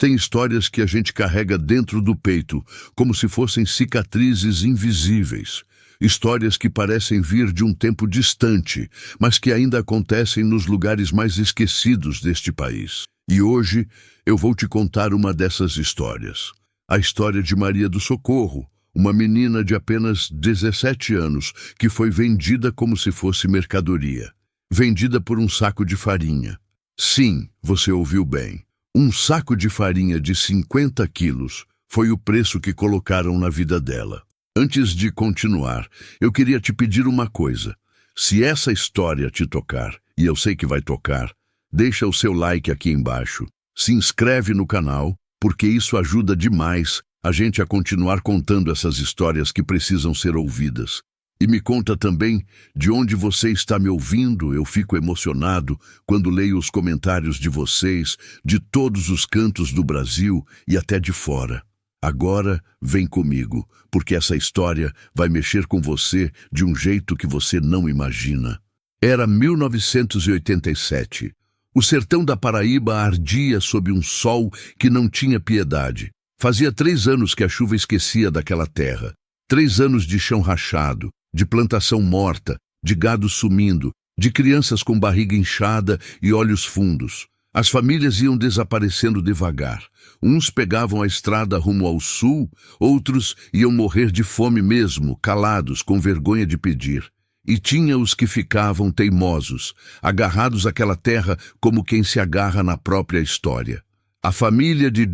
Tem histórias que a gente carrega dentro do peito, como se fossem cicatrizes invisíveis. Histórias que parecem vir de um tempo distante, mas que ainda acontecem nos lugares mais esquecidos deste país. E hoje eu vou te contar uma dessas histórias. A história de Maria do Socorro, uma menina de apenas 17 anos que foi vendida como se fosse mercadoria. Vendida por um saco de farinha. Sim, você ouviu bem. Um saco de farinha de 50 quilos foi o preço que colocaram na vida dela. Antes de continuar, eu queria te pedir uma coisa. Se essa história te tocar, e eu sei que vai tocar, deixa o seu like aqui embaixo. Se inscreve no canal, porque isso ajuda demais a gente a continuar contando essas histórias que precisam ser ouvidas. E me conta também de onde você está me ouvindo. Eu fico emocionado quando leio os comentários de vocês, de todos os cantos do Brasil e até de fora. Agora, vem comigo, porque essa história vai mexer com você de um jeito que você não imagina. Era 1987. O sertão da Paraíba ardia sob um sol que não tinha piedade. Fazia 3 anos que a chuva esquecia daquela terra. 3 anos de chão rachado, de plantação morta, de gado sumindo, de crianças com barriga inchada e olhos fundos. As famílias iam desaparecendo devagar. Uns pegavam a estrada rumo ao sul, outros iam morrer de fome mesmo, calados, com vergonha de pedir. E tinha os que ficavam teimosos, agarrados àquela terra como quem se agarra na própria história. A família de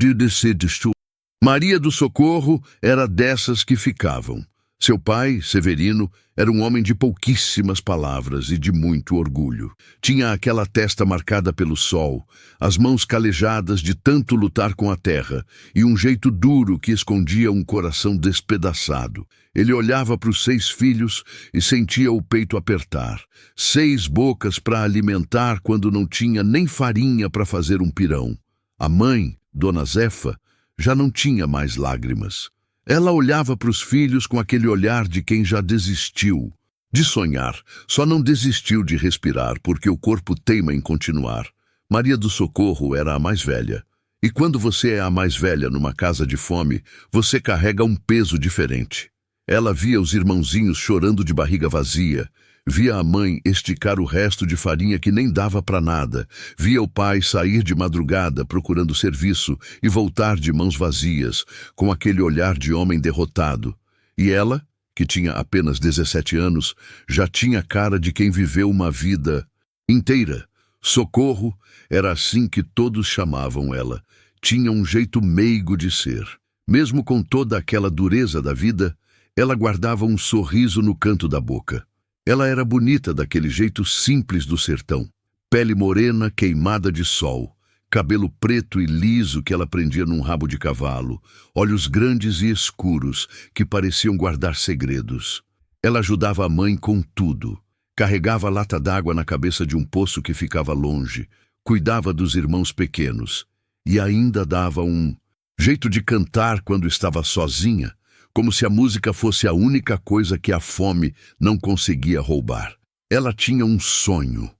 Maria do Socorro era dessas que ficavam. Seu pai, Severino, era um homem de pouquíssimas palavras e de muito orgulho. Tinha aquela testa marcada pelo sol, as mãos calejadas de tanto lutar com a terra e um jeito duro que escondia um coração despedaçado. Ele olhava para os 6 filhos e sentia o peito apertar. 6 bocas para alimentar quando não tinha nem farinha para fazer um pirão. A mãe, Dona Zefa, já não tinha mais lágrimas. Ela olhava para os filhos com aquele olhar de quem já desistiu de sonhar, só não desistiu de respirar porque o corpo teima em continuar. Maria do Socorro era a mais velha. E quando você é a mais velha numa casa de fome, você carrega um peso diferente. Ela via os irmãozinhos chorando de barriga vazia, via a mãe esticar o resto de farinha que nem dava para nada, via o pai sair de madrugada procurando serviço e voltar de mãos vazias, com aquele olhar de homem derrotado. E ela, que tinha apenas 17 anos, já tinha cara de quem viveu uma vida inteira. Socorro era assim que todos chamavam ela. Tinha um jeito meigo de ser. Mesmo com toda aquela dureza da vida, ela guardava um sorriso no canto da boca. Ela era bonita daquele jeito simples do sertão. Pele morena queimada de sol, cabelo preto e liso que ela prendia num rabo de cavalo, olhos grandes e escuros que pareciam guardar segredos. Ela ajudava a mãe com tudo. Carregava a lata d'água na cabeça de um poço que ficava longe, cuidava dos irmãos pequenos e ainda dava um jeito de cantar quando estava sozinha, como se a música fosse a única coisa que a fome não conseguia roubar. Ela tinha um sonho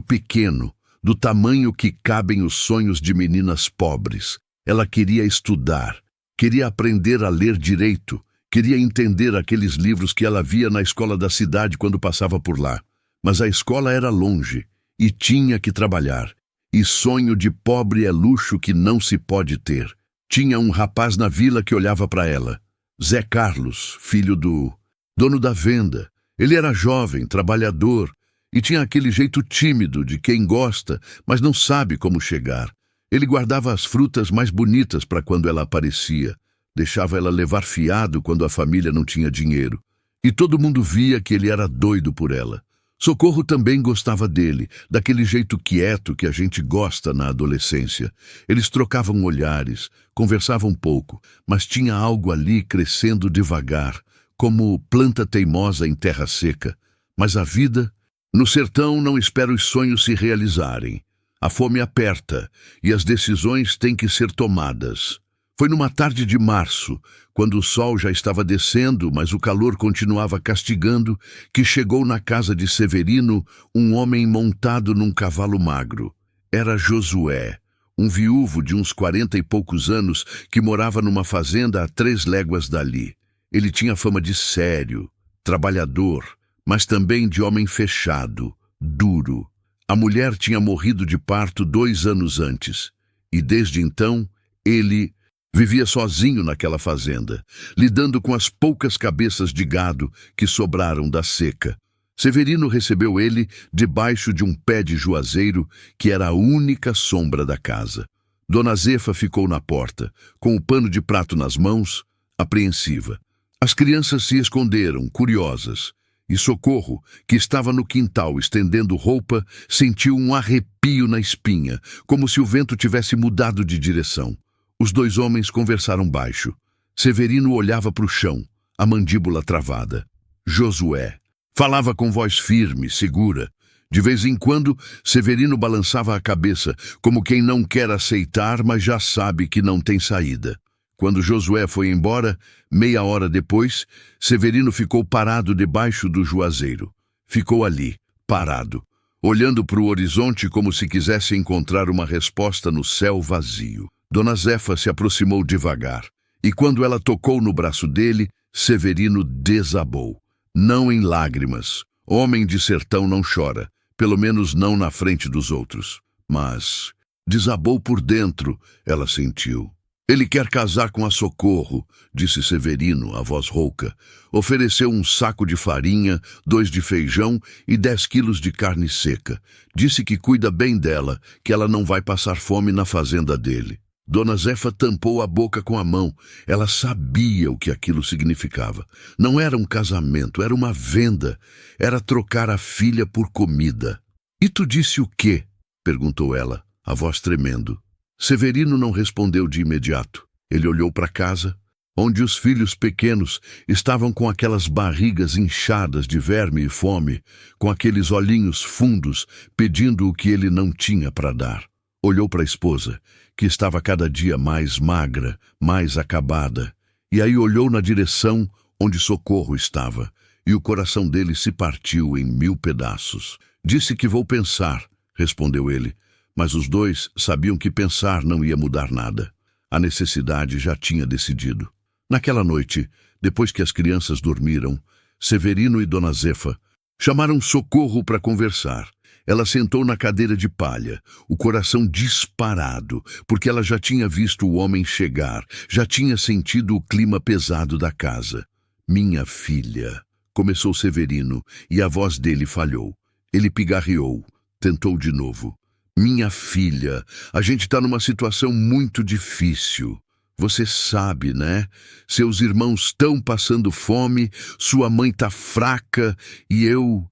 pequeno, do tamanho que cabem os sonhos de meninas pobres. Ela queria estudar, queria aprender a ler direito, queria entender aqueles livros que ela via na escola da cidade quando passava por lá. Mas a escola era longe e tinha que trabalhar. E sonho de pobre é luxo que não se pode ter. Tinha um rapaz na vila que olhava para ela. Zé Carlos, filho do dono da venda. Ele era jovem, trabalhador, e tinha aquele jeito tímido de quem gosta, mas não sabe como chegar. Ele guardava as frutas mais bonitas para quando ela aparecia, deixava ela levar fiado quando a família não tinha dinheiro. E todo mundo via que ele era doido por ela. Socorro também gostava dele, daquele jeito quieto que a gente gosta na adolescência. Eles trocavam olhares, conversavam pouco, mas tinha algo ali crescendo devagar, como planta teimosa em terra seca. Mas a vida, no sertão, não espera os sonhos se realizarem. A fome aperta e as decisões têm que ser tomadas. Foi numa tarde de março, quando o sol já estava descendo, mas o calor continuava castigando, que chegou na casa de Severino um homem montado num cavalo magro. Era Josué, um viúvo de uns 40 e poucos anos que morava numa fazenda a 3 léguas dali. Ele tinha fama de sério, trabalhador, mas também de homem fechado, duro. A mulher tinha morrido de parto 2 anos antes, e desde então ele vivia sozinho naquela fazenda, lidando com as poucas cabeças de gado que sobraram da seca. Severino recebeu ele debaixo de um pé de juazeiro que era a única sombra da casa. Dona Zefa ficou na porta, com o pano de prato nas mãos, apreensiva. As crianças se esconderam, curiosas, e Socorro, que estava no quintal estendendo roupa, sentiu um arrepio na espinha, como se o vento tivesse mudado de direção. Os 2 homens conversaram baixo. Severino olhava para o chão, a mandíbula travada. Josué falava com voz firme, segura. De vez em quando, Severino balançava a cabeça, como quem não quer aceitar, mas já sabe que não tem saída. Quando Josué foi embora, meia hora depois, Severino ficou parado debaixo do juazeiro. Ficou ali, parado, olhando para o horizonte como se quisesse encontrar uma resposta no céu vazio. Dona Zefa se aproximou devagar, e quando ela tocou no braço dele, Severino desabou. Não em lágrimas. Homem de sertão não chora, pelo menos não na frente dos outros. Mas desabou por dentro, ela sentiu. Ele quer casar com a Socorro, disse Severino, a voz rouca. Ofereceu um saco de farinha, 2 de feijão e 10 quilos de carne seca. Disse que cuida bem dela, que ela não vai passar fome na fazenda dele. Dona Zefa tampou a boca com a mão. Ela sabia o que aquilo significava. Não era um casamento, era uma venda. Era trocar a filha por comida. E tu disse o quê? Perguntou ela, a voz tremendo. Severino não respondeu de imediato. Ele olhou para casa, onde os filhos pequenos estavam com aquelas barrigas inchadas de verme e fome, com aqueles olhinhos fundos, pedindo o que ele não tinha para dar. Olhou para a esposa, que estava cada dia mais magra, mais acabada, e aí olhou na direção onde Socorro estava, e o coração dele se partiu em 1000 pedaços. Disse que vou pensar, respondeu ele, mas os 2 sabiam que pensar não ia mudar nada. A necessidade já tinha decidido. Naquela noite, depois que as crianças dormiram, Severino e Dona Zefa chamaram Socorro para conversar. Ela sentou na cadeira de palha, o coração disparado, porque ela já tinha visto o homem chegar, já tinha sentido o clima pesado da casa. Minha filha, começou Severino, e a voz dele falhou. Ele pigarreou, tentou de novo. Minha filha, a gente está numa situação muito difícil. Você sabe, né? Seus irmãos estão passando fome, sua mãe está fraca e eu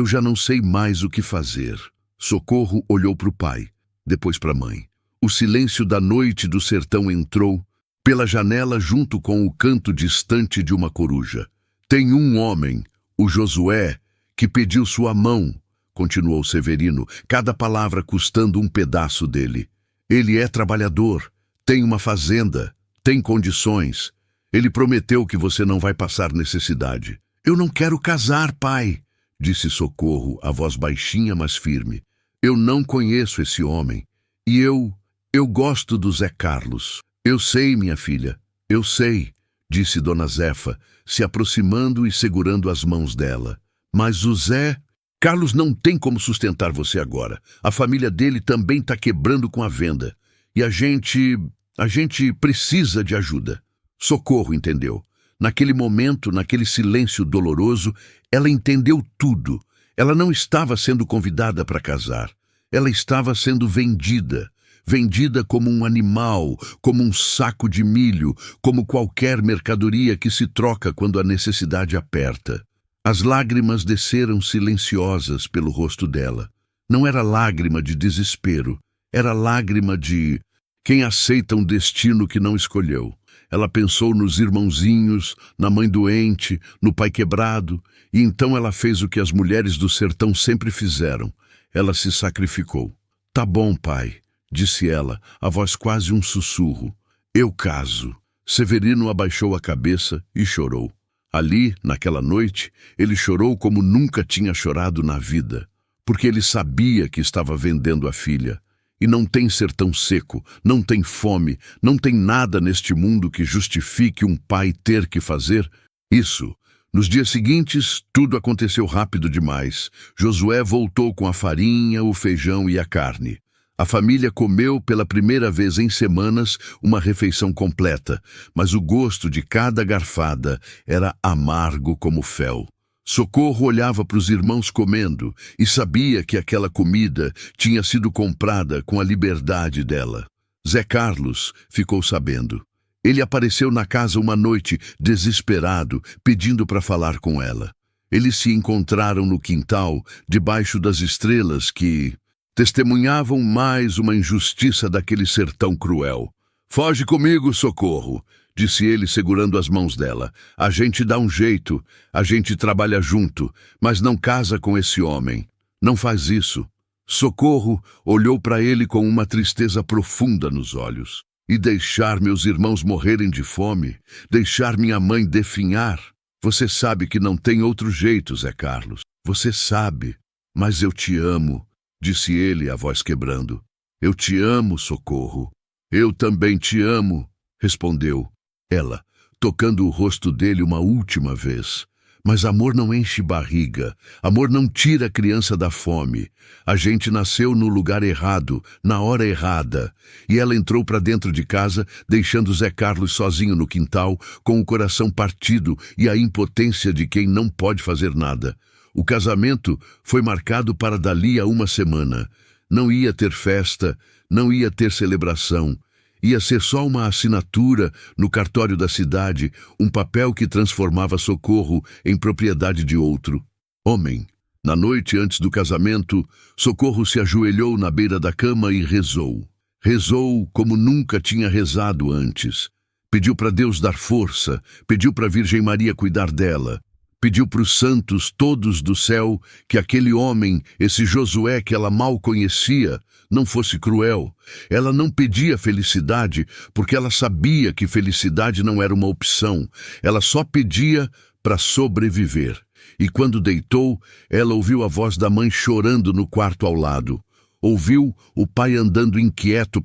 já não sei mais o que fazer. Socorro olhou para o pai, depois para a mãe. O silêncio da noite do sertão entrou pela janela junto com o canto distante de uma coruja. Tem um homem, o Josué, que pediu sua mão, continuou Severino, cada palavra custando um pedaço dele. Ele é trabalhador, tem uma fazenda, tem condições. Ele prometeu que você não vai passar necessidade. Eu não quero casar, pai, disse Socorro, a voz baixinha, mas firme. Eu não conheço esse homem. E eu gosto do Zé Carlos. Eu sei, minha filha, eu sei, disse Dona Zefa, se aproximando e segurando as mãos dela. Mas o Zé Carlos não tem como sustentar você agora. A família dele também está quebrando com a venda. E a gente precisa de ajuda. Socorro entendeu. Naquele momento, naquele silêncio doloroso, ela entendeu tudo. Ela não estava sendo convidada para casar. Ela estava sendo vendida. Vendida como um animal, como um saco de milho, como qualquer mercadoria que se troca quando a necessidade aperta. As lágrimas desceram silenciosas pelo rosto dela. Não era lágrima de desespero, era lágrima de quem aceita um destino que não escolheu. Ela pensou nos irmãozinhos, na mãe doente, no pai quebrado, e então ela fez o que as mulheres do sertão sempre fizeram. Ela se sacrificou. Tá bom, pai, disse ela, a voz quase um sussurro. Eu caso. Severino abaixou a cabeça e chorou. Ali, naquela noite, ele chorou como nunca tinha chorado na vida, porque ele sabia que estava vendendo a filha, E não tem sertão seco, não tem fome, não tem nada neste mundo que justifique um pai ter que fazer isso. Nos dias seguintes, tudo aconteceu rápido demais. Josué voltou com a farinha, o feijão e a carne. A família comeu pela primeira vez em semanas uma refeição completa, mas o gosto de cada garfada era amargo como fel. Socorro olhava para os irmãos comendo e sabia que aquela comida tinha sido comprada com a liberdade dela. Zé Carlos ficou sabendo. Ele apareceu na casa uma noite, desesperado, pedindo para falar com ela. Eles se encontraram no quintal, debaixo das estrelas que testemunhavam mais uma injustiça daquele sertão cruel. "Foge comigo, Socorro", disse ele segurando as mãos dela. "A gente dá um jeito, a gente trabalha junto, mas não casa com esse homem. Não faz isso." Socorro olhou para ele com uma tristeza profunda nos olhos. "E deixar meus irmãos morrerem de fome? Deixar minha mãe definhar? Você sabe que não tem outro jeito, Zé Carlos. Você sabe, mas eu te amo", disse ele, a voz quebrando. "Eu te amo, Socorro." "Eu também te amo", respondeu ela, tocando o rosto dele uma última vez. "Mas amor não enche barriga, amor não tira a criança da fome. A gente nasceu no lugar errado, na hora errada." E ela entrou para dentro de casa, deixando Zé Carlos sozinho no quintal, com o coração partido e a impotência de quem não pode fazer nada. O casamento foi marcado para dali a uma semana. Não ia ter festa, não ia ter celebração. Ia ser só uma assinatura no cartório da cidade, um papel que transformava Socorro em propriedade de outro homem. Na noite antes do casamento, Socorro se ajoelhou na beira da cama e rezou. Rezou como nunca tinha rezado antes. Pediu para Deus dar força, pediu para a Virgem Maria cuidar dela. Pediu para os santos todos do céu que aquele homem, esse Josué que ela mal conhecia, não fosse cruel. Ela não pedia felicidade porque ela sabia que felicidade não era uma opção. Ela só pedia para sobreviver. E quando deitou, ela ouviu a voz da mãe chorando no quarto ao lado. Ouviu o pai andando inquieto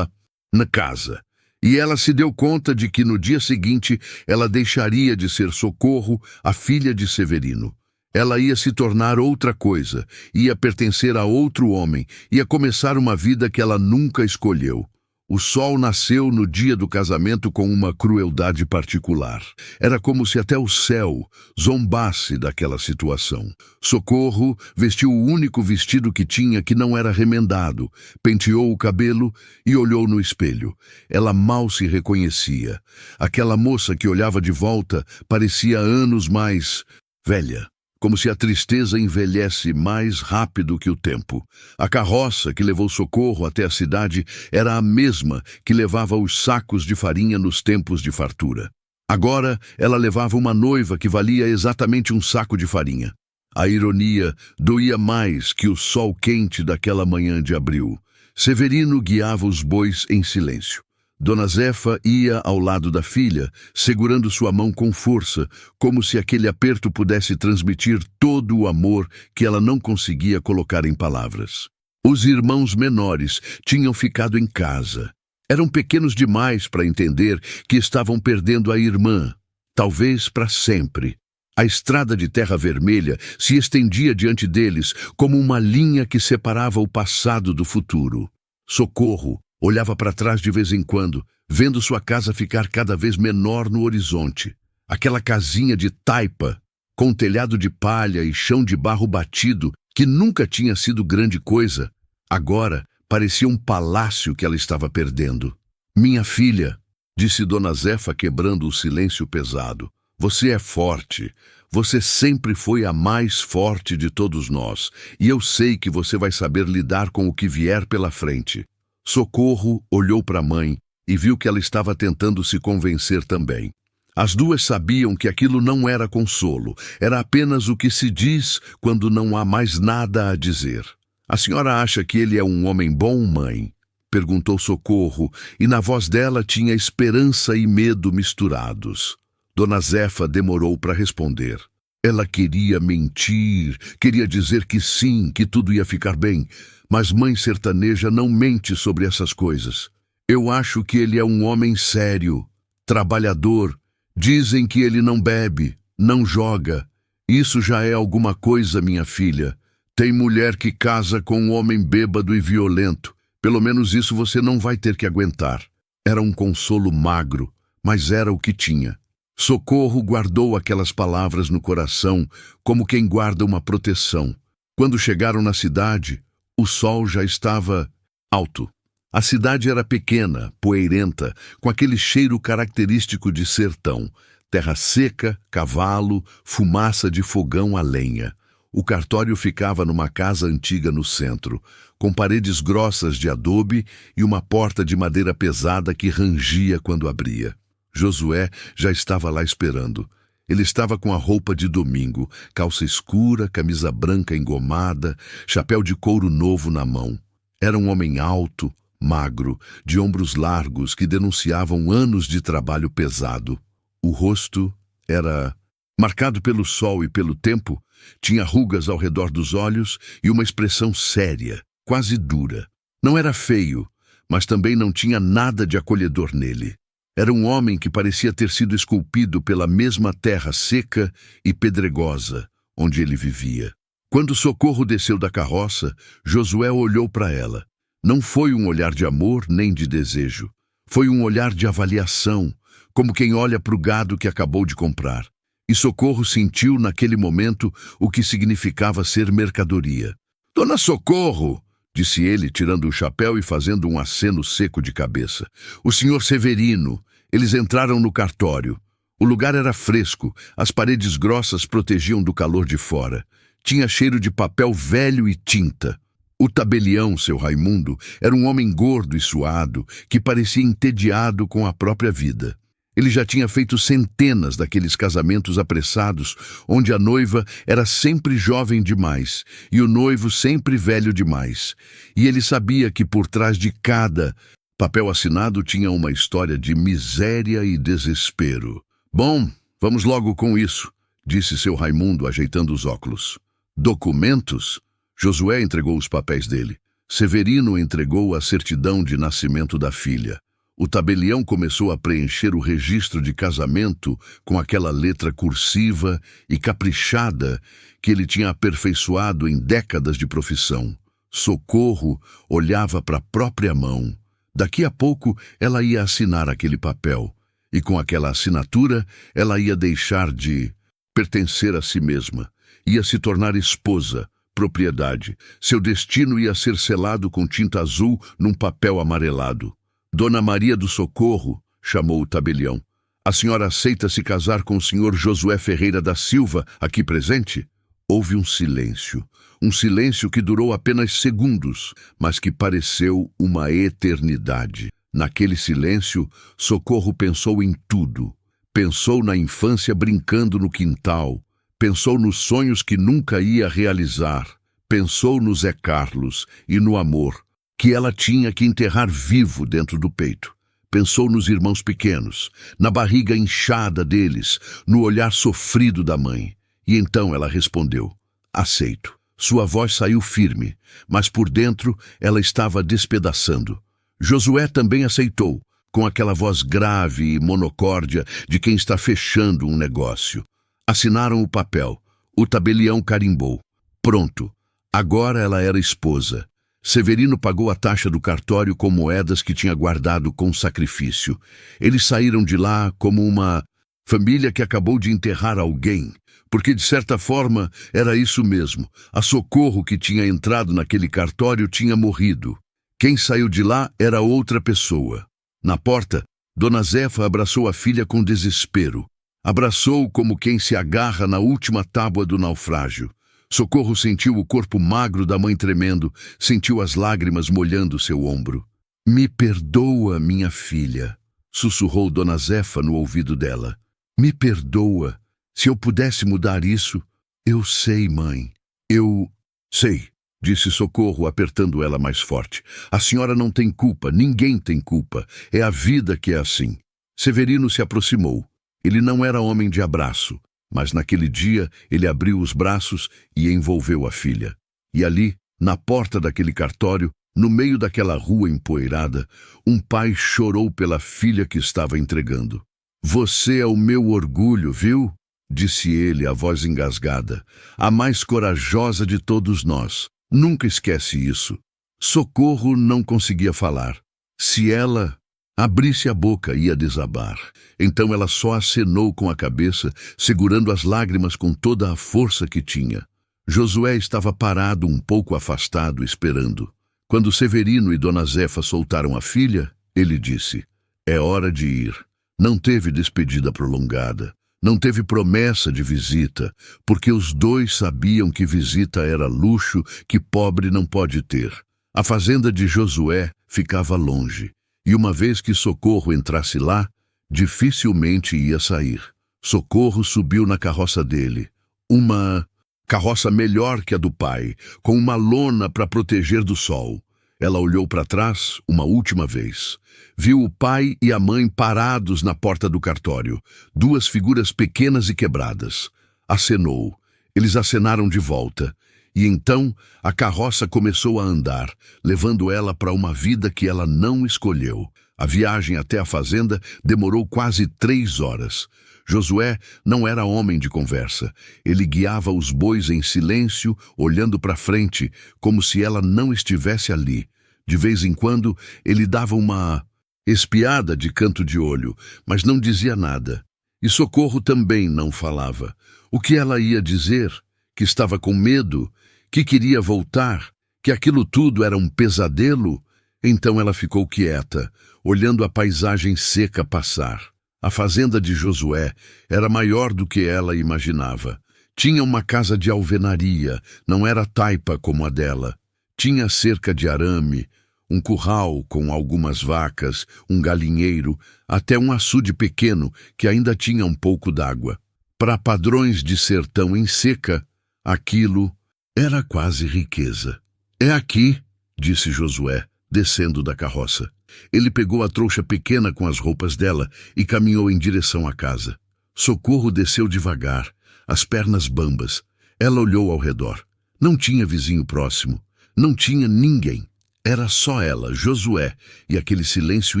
na casa. E ela se deu conta de que no dia seguinte ela deixaria de ser Socorro, a filha de Severino. Ela ia se tornar outra coisa, ia pertencer a outro homem, ia começar uma vida que ela nunca escolheu. O sol nasceu no dia do casamento com uma crueldade particular. Era como se até o céu zombasse daquela situação. Socorro vestiu o único vestido que tinha que não era remendado, penteou o cabelo e olhou no espelho. Ela mal se reconhecia. Aquela moça que olhava de volta parecia anos mais velha. Como se a tristeza envelhece mais rápido que o tempo. A carroça que levou Socorro até a cidade era a mesma que levava os sacos de farinha nos tempos de fartura. Agora ela levava uma noiva que valia exatamente um saco de farinha. A ironia doía mais que o sol quente daquela manhã de abril. Severino guiava os bois em silêncio. Dona Zefa ia ao lado da filha, segurando sua mão com força, como se aquele aperto pudesse transmitir todo o amor que ela não conseguia colocar em palavras. Os irmãos menores tinham ficado em casa. Eram pequenos demais para entender que estavam perdendo a irmã, talvez para sempre. A estrada de terra vermelha se estendia diante deles como uma linha que separava o passado do futuro. Socorro olhava para trás de vez em quando, vendo sua casa ficar cada vez menor no horizonte. Aquela casinha de taipa, com telhado de palha e chão de barro batido, que nunca tinha sido grande coisa, agora parecia um palácio que ela estava perdendo. "Minha filha", disse Dona Zefa quebrando o silêncio pesado, "você é forte. Você sempre foi a mais forte de todos nós, e eu sei que você vai saber lidar com o que vier pela frente." Socorro olhou para a mãe e viu que ela estava tentando se convencer também. As duas sabiam que aquilo não era consolo, era apenas o que se diz quando não há mais nada a dizer. "A senhora acha que ele é um homem bom, mãe?" perguntou Socorro, e na voz dela tinha esperança e medo misturados. Dona Zefa demorou para responder. Ela queria mentir, queria dizer que sim, que tudo ia ficar bem, Mas mãe sertaneja não mente sobre essas coisas. Eu acho que ele é um homem sério, trabalhador. Dizem que ele não bebe, não joga. Isso já é alguma coisa, minha filha. Tem mulher que casa com um homem bêbado e violento. Pelo menos isso você não vai ter que aguentar. Era um consolo magro, mas era o que tinha. Socorro guardou aquelas palavras no coração, como quem guarda uma proteção. Quando chegaram na cidade, o sol já estava alto. A cidade era pequena, poeirenta, com aquele cheiro característico de sertão. Terra seca, cavalo, fumaça de fogão a lenha. O cartório ficava numa casa antiga no centro, com paredes grossas de adobe e uma porta de madeira pesada que rangia quando abria. Josué já estava lá esperando. Ele estava com a roupa de domingo, calça escura, camisa branca engomada, chapéu de couro novo na mão. Era um homem alto, magro, de ombros largos que denunciavam anos de trabalho pesado. O rosto era marcado pelo sol e pelo tempo, tinha rugas ao redor dos olhos e uma expressão séria, quase dura. Não era feio, mas também não tinha nada de acolhedor nele. Era um homem que parecia ter sido esculpido pela mesma terra seca e pedregosa onde ele vivia. Quando Socorro desceu da carroça, Josué olhou para ela. Não foi um olhar de amor nem de desejo. Foi um olhar de avaliação, como quem olha para o gado que acabou de comprar. E Socorro sentiu naquele momento o que significava ser mercadoria. "Dona Socorro!" disse ele, tirando o chapéu e fazendo um aceno seco de cabeça. "O senhor Severino." Eles entraram no cartório. O lugar era fresco, as paredes grossas protegiam do calor de fora. Tinha cheiro de papel velho e tinta. O tabelião, seu Raimundo, era um homem gordo e suado, que parecia entediado com a própria vida. Ele já tinha feito centenas daqueles casamentos apressados, onde a noiva era sempre jovem demais e o noivo sempre velho demais. E ele sabia que por trás de cada papel assinado tinha uma história de miséria e desespero. "Bom, vamos logo com isso", disse seu Raimundo, ajeitando os óculos. "Documentos?" Josué entregou os papéis dele. Severino entregou a certidão de nascimento da filha. O tabelião começou a preencher o registro de casamento com aquela letra cursiva e caprichada que ele tinha aperfeiçoado em décadas de profissão. Socorro olhava para a própria mão. Daqui a pouco ela ia assinar aquele papel, e com aquela assinatura ela ia deixar de pertencer a si mesma, ia se tornar esposa, propriedade. Seu destino ia ser selado com tinta azul num papel amarelado. "Dona Maria do Socorro", chamou o tabelião, "a senhora aceita se casar com o senhor Josué Ferreira da Silva, aqui presente?" Houve um silêncio que durou apenas segundos, mas que pareceu uma eternidade. Naquele silêncio, Socorro pensou em tudo. Pensou na infância brincando no quintal, pensou nos sonhos que nunca ia realizar, pensou no Zé Carlos e no amor que ela tinha que enterrar vivo dentro do peito. Pensou nos irmãos pequenos, na barriga inchada deles, no olhar sofrido da mãe. E então ela respondeu: "Aceito." Sua voz saiu firme, mas por dentro ela estava despedaçando. Josué também aceitou, com aquela voz grave e monocórdia de quem está fechando um negócio. Assinaram o papel. O tabelião carimbou. Pronto. Agora ela era esposa. Severino pagou a taxa do cartório com moedas que tinha guardado com sacrifício. Eles saíram de lá como uma família que acabou de enterrar alguém, porque de certa forma era isso mesmo. A Socorro que tinha entrado naquele cartório tinha morrido. Quem saiu de lá era outra pessoa. Na porta, Dona Zefa abraçou a filha com desespero. Abraçou como quem se agarra na última tábua do naufrágio. Socorro sentiu o corpo magro da mãe tremendo, sentiu as lágrimas molhando seu ombro. "Me perdoa, minha filha", sussurrou Dona Zefa no ouvido dela. "Me perdoa. Se eu pudesse mudar isso..." "Eu sei, mãe. Eu sei", disse Socorro, apertando ela mais forte. "A senhora não tem culpa, ninguém tem culpa. É a vida que é assim." Severino se aproximou. Ele não era homem de abraço, mas naquele dia ele abriu os braços e envolveu a filha. E ali, Na porta daquele cartório, no meio daquela rua empoeirada, um pai chorou pela filha que estava entregando. "Você é o meu orgulho, viu?" disse ele, a voz engasgada. "A mais corajosa de todos nós. Nunca esquece isso." Socorro não conseguia falar. Se ela abrisse a boca, ia desabar. Então ela só acenou com a cabeça, segurando as lágrimas com toda a força que tinha. Josué estava parado um pouco afastado, esperando. Quando Severino e Dona Zefa soltaram a filha, ele disse: "É hora de ir." Não teve despedida prolongada. Não teve promessa de visita, porque os dois sabiam que visita era luxo que pobre não pode ter. A fazenda de Josué ficava longe, e uma vez que Socorro entrasse lá, dificilmente ia sair. Socorro subiu na carroça dele, uma carroça melhor que a do pai, com uma lona para proteger do sol. Ela olhou para trás uma última vez. Viu o pai e a mãe parados na porta do cartório, duas figuras pequenas e quebradas. Acenou. Eles acenaram de volta. E então a carroça começou a andar, levando ela para uma vida que ela não escolheu. A viagem até a fazenda demorou quase 3 horas. Josué não era homem de conversa. Ele guiava os bois em silêncio, olhando para frente, como se ela não estivesse ali. De vez em quando, ele dava uma espiada de canto de olho, mas não dizia nada. E Socorro também não falava. O que ela ia dizer? Que estava com medo? Que queria voltar? Que aquilo tudo era um pesadelo? Então ela ficou quieta, olhando a paisagem seca passar. A fazenda de Josué era maior do que ela imaginava. Tinha uma casa de alvenaria, não era taipa como a dela. Tinha cerca de arame, um curral com algumas vacas, um galinheiro, até um açude pequeno que ainda tinha um pouco d'água. Para padrões de sertão em seca, aquilo era quase riqueza. "É aqui", disse Josué, descendo da carroça. Ele pegou a trouxa pequena com as roupas dela e caminhou em direção à casa. Socorro desceu devagar, as pernas bambas. Ela olhou ao redor. Não tinha vizinho próximo. Não tinha ninguém. Era só ela, Josué, e aquele silêncio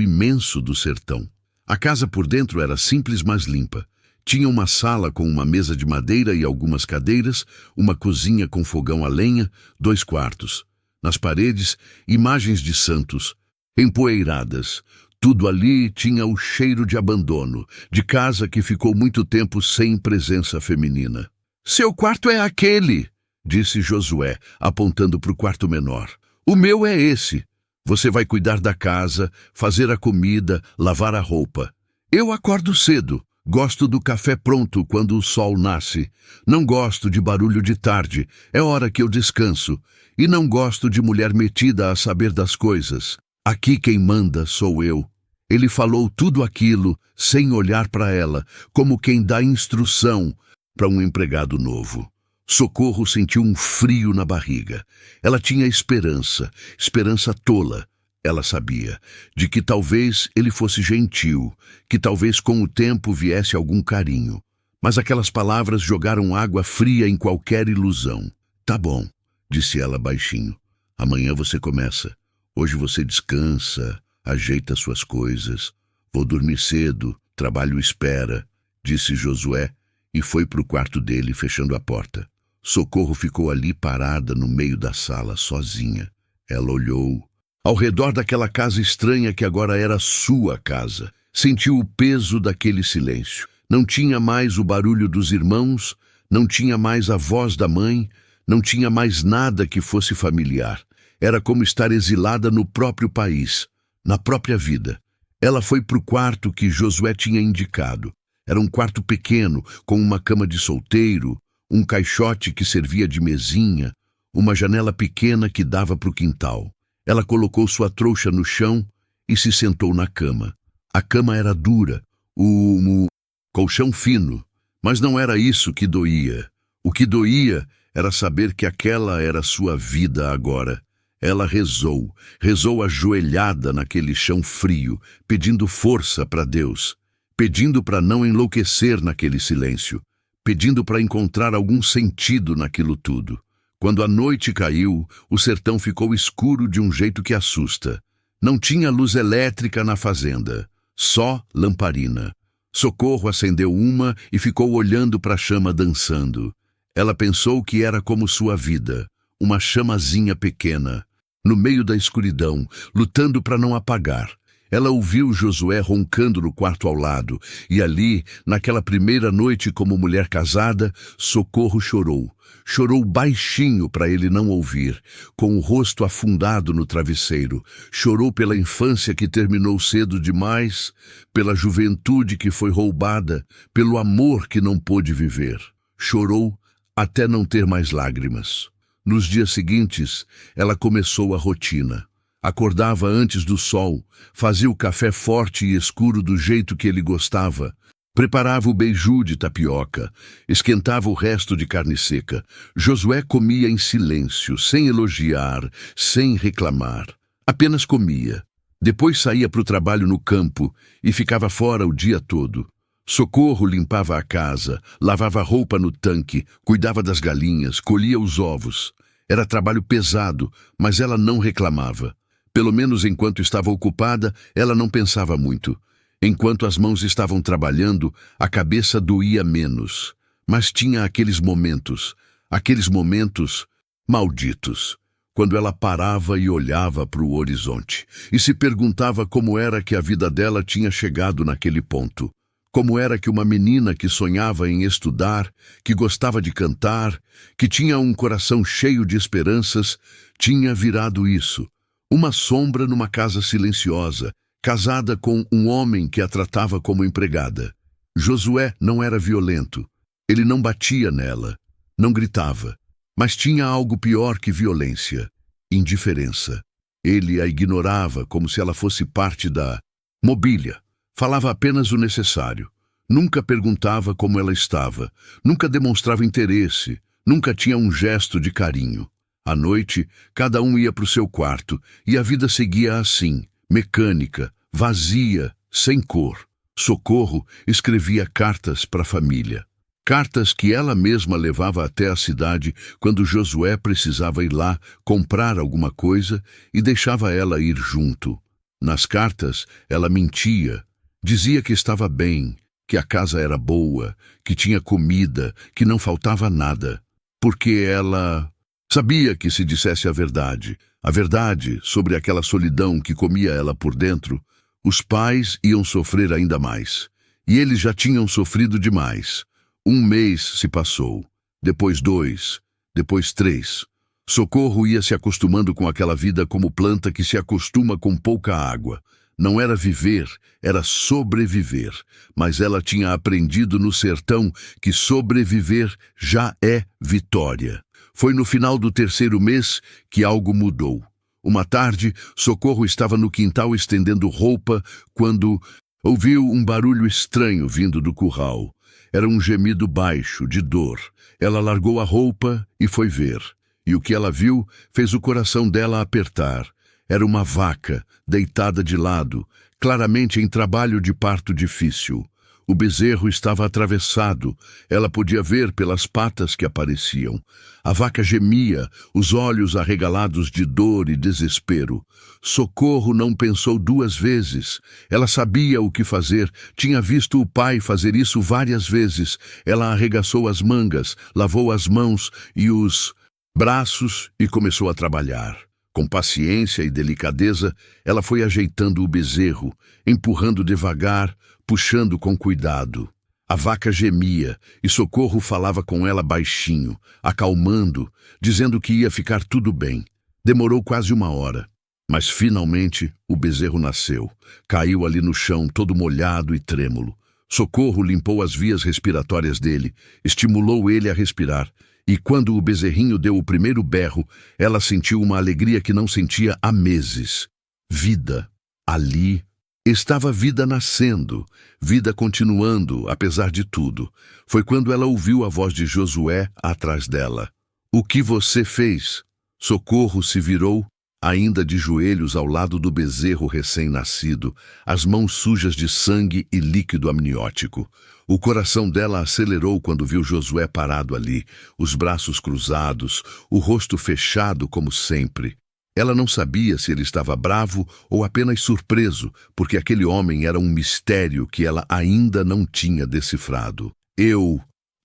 imenso do sertão. A casa por dentro era simples, mas limpa. Tinha uma sala com uma mesa de madeira e algumas cadeiras, uma cozinha com fogão a lenha, 2 quartos. Nas paredes, imagens de santos, empoeiradas. Tudo ali tinha o cheiro de abandono, de casa que ficou muito tempo sem presença feminina. "Seu quarto é aquele", disse Josué, apontando para o quarto menor. "O meu é esse. Você vai cuidar da casa, fazer a comida, lavar a roupa. Eu acordo cedo. Gosto do café pronto quando o sol nasce. Não gosto de barulho de tarde. É hora que eu descanso. E não gosto de mulher metida a saber das coisas. Aqui quem manda sou eu." Ele falou tudo aquilo sem olhar para ela, como quem dá instrução para um empregado novo. Socorro sentiu um frio na barriga. Ela tinha esperança, esperança tola. Ela sabia de que talvez ele fosse gentil, que talvez com o tempo viesse algum carinho. Mas aquelas palavras jogaram água fria em qualquer ilusão. "Tá bom", disse ela baixinho. "Amanhã você começa. Hoje você descansa, ajeita suas coisas. Vou dormir cedo, trabalho espera", disse Josué, e foi para o quarto dele, fechando a porta. Socorro ficou ali parada no meio da sala, sozinha. Ela olhou ao redor daquela casa estranha que agora era sua casa. Sentiu o peso daquele silêncio. Não tinha mais o barulho dos irmãos, não tinha mais a voz da mãe, não tinha mais nada que fosse familiar. Era como estar exilada no próprio país, na própria vida. Ela foi para o quarto que Josué tinha indicado. Era um quarto pequeno, com uma cama de solteiro, um caixote que servia de mesinha, uma janela pequena que dava para o quintal. Ela colocou sua trouxa no chão e se sentou na cama. A cama era dura, o colchão fino, mas não era isso que doía. O que doía era saber que aquela era sua vida agora. Ela rezou ajoelhada naquele chão frio, pedindo força para Deus, pedindo para não enlouquecer naquele silêncio, pedindo para encontrar algum sentido naquilo tudo. Quando a noite caiu, o sertão ficou escuro de um jeito que assusta. Não tinha luz elétrica na fazenda, só lamparina. Socorro acendeu uma e ficou olhando para a chama dançando. Ela pensou que era como sua vida, uma chamazinha pequena, no meio da escuridão, lutando para não apagar. Ela ouviu Josué roncando no quarto ao lado, e ali, naquela primeira noite como mulher casada, Socorro chorou. Chorou baixinho para ele não ouvir, com o rosto afundado no travesseiro. Chorou pela infância que terminou cedo demais, pela juventude que foi roubada, pelo amor que não pôde viver. Chorou até não ter mais lágrimas. Nos dias seguintes, ela começou a rotina. Acordava antes do sol, fazia o café forte e escuro do jeito que ele gostava, preparava o beiju de tapioca, esquentava o resto de carne seca. Josué comia em silêncio, sem elogiar, sem reclamar. Apenas comia. Depois saía para o trabalho no campo e ficava fora o dia todo. Socorro limpava a casa, lavava roupa no tanque, cuidava das galinhas, colhia os ovos. Era trabalho pesado, mas ela não reclamava. Pelo menos enquanto estava ocupada, ela não pensava muito. Enquanto as mãos estavam trabalhando, a cabeça doía menos. Mas tinha aqueles momentos malditos, quando ela parava e olhava para o horizonte e se perguntava como era que a vida dela tinha chegado naquele ponto. Como era que uma menina que sonhava em estudar, que gostava de cantar, que tinha um coração cheio de esperanças, tinha virado isso. Uma sombra numa casa silenciosa, casada com um homem que a tratava como empregada. Josué não era violento. Ele não batia nela, não gritava. Mas tinha algo pior que violência: indiferença. Ele a ignorava como se ela fosse parte da mobília. Falava apenas o necessário. Nunca perguntava como ela estava. Nunca demonstrava interesse. Nunca tinha um gesto de carinho. À noite, cada um ia para o seu quarto, e a vida seguia assim, mecânica, vazia, sem cor. Socorro escrevia cartas para a família. Cartas que ela mesma levava até a cidade quando Josué precisava ir lá comprar alguma coisa e deixava ela ir junto. Nas cartas, ela mentia. Dizia que estava bem, que a casa era boa, que tinha comida, que não faltava nada. Porque ela sabia que se dissesse a verdade sobre aquela solidão que comia ela por dentro, os pais iam sofrer ainda mais. E eles já tinham sofrido demais. 1 mês se passou, depois 2, depois 3. Socorro ia se acostumando com aquela vida como planta que se acostuma com pouca água. Não era viver, era sobreviver. Mas ela tinha aprendido no sertão que sobreviver já é vitória. Foi no final do 3º mês que algo mudou. Uma tarde, Socorro estava no quintal estendendo roupa quando ouviu um barulho estranho vindo do curral. Era um gemido baixo, de dor. Ela largou a roupa e foi ver. E o que ela viu fez o coração dela apertar. Era uma vaca, deitada de lado, claramente em trabalho de parto difícil. O bezerro estava atravessado. Ela podia ver pelas patas que apareciam. A vaca gemia, os olhos arregalados de dor e desespero. Socorro não pensou 2 vezes. Ela sabia o que fazer. Tinha visto o pai fazer isso várias vezes. Ela arregaçou as mangas, lavou as mãos e os braços e começou a trabalhar. Com paciência e delicadeza, ela foi ajeitando o bezerro, empurrando devagar, puxando com cuidado. A vaca gemia e Socorro falava com ela baixinho, acalmando, dizendo que ia ficar tudo bem. Demorou quase 1 hora, mas finalmente o bezerro nasceu. Caiu ali no chão, todo molhado e trêmulo. Socorro limpou as vias respiratórias dele, estimulou ele a respirar. E quando o bezerrinho deu o primeiro berro, ela sentiu uma alegria que não sentia há meses. Vida. Ali estava vida nascendo, vida continuando, apesar de tudo. Foi quando ela ouviu a voz de Josué atrás dela. O que você fez? Socorro se virou. ainda de joelhos ao lado do bezerro recém-nascido, as mãos sujas de sangue e líquido amniótico. O coração dela acelerou quando viu Josué parado ali, os braços cruzados, o rosto fechado como sempre. Ela não sabia se ele estava bravo ou apenas surpreso, porque aquele homem era um mistério que ela ainda não tinha decifrado.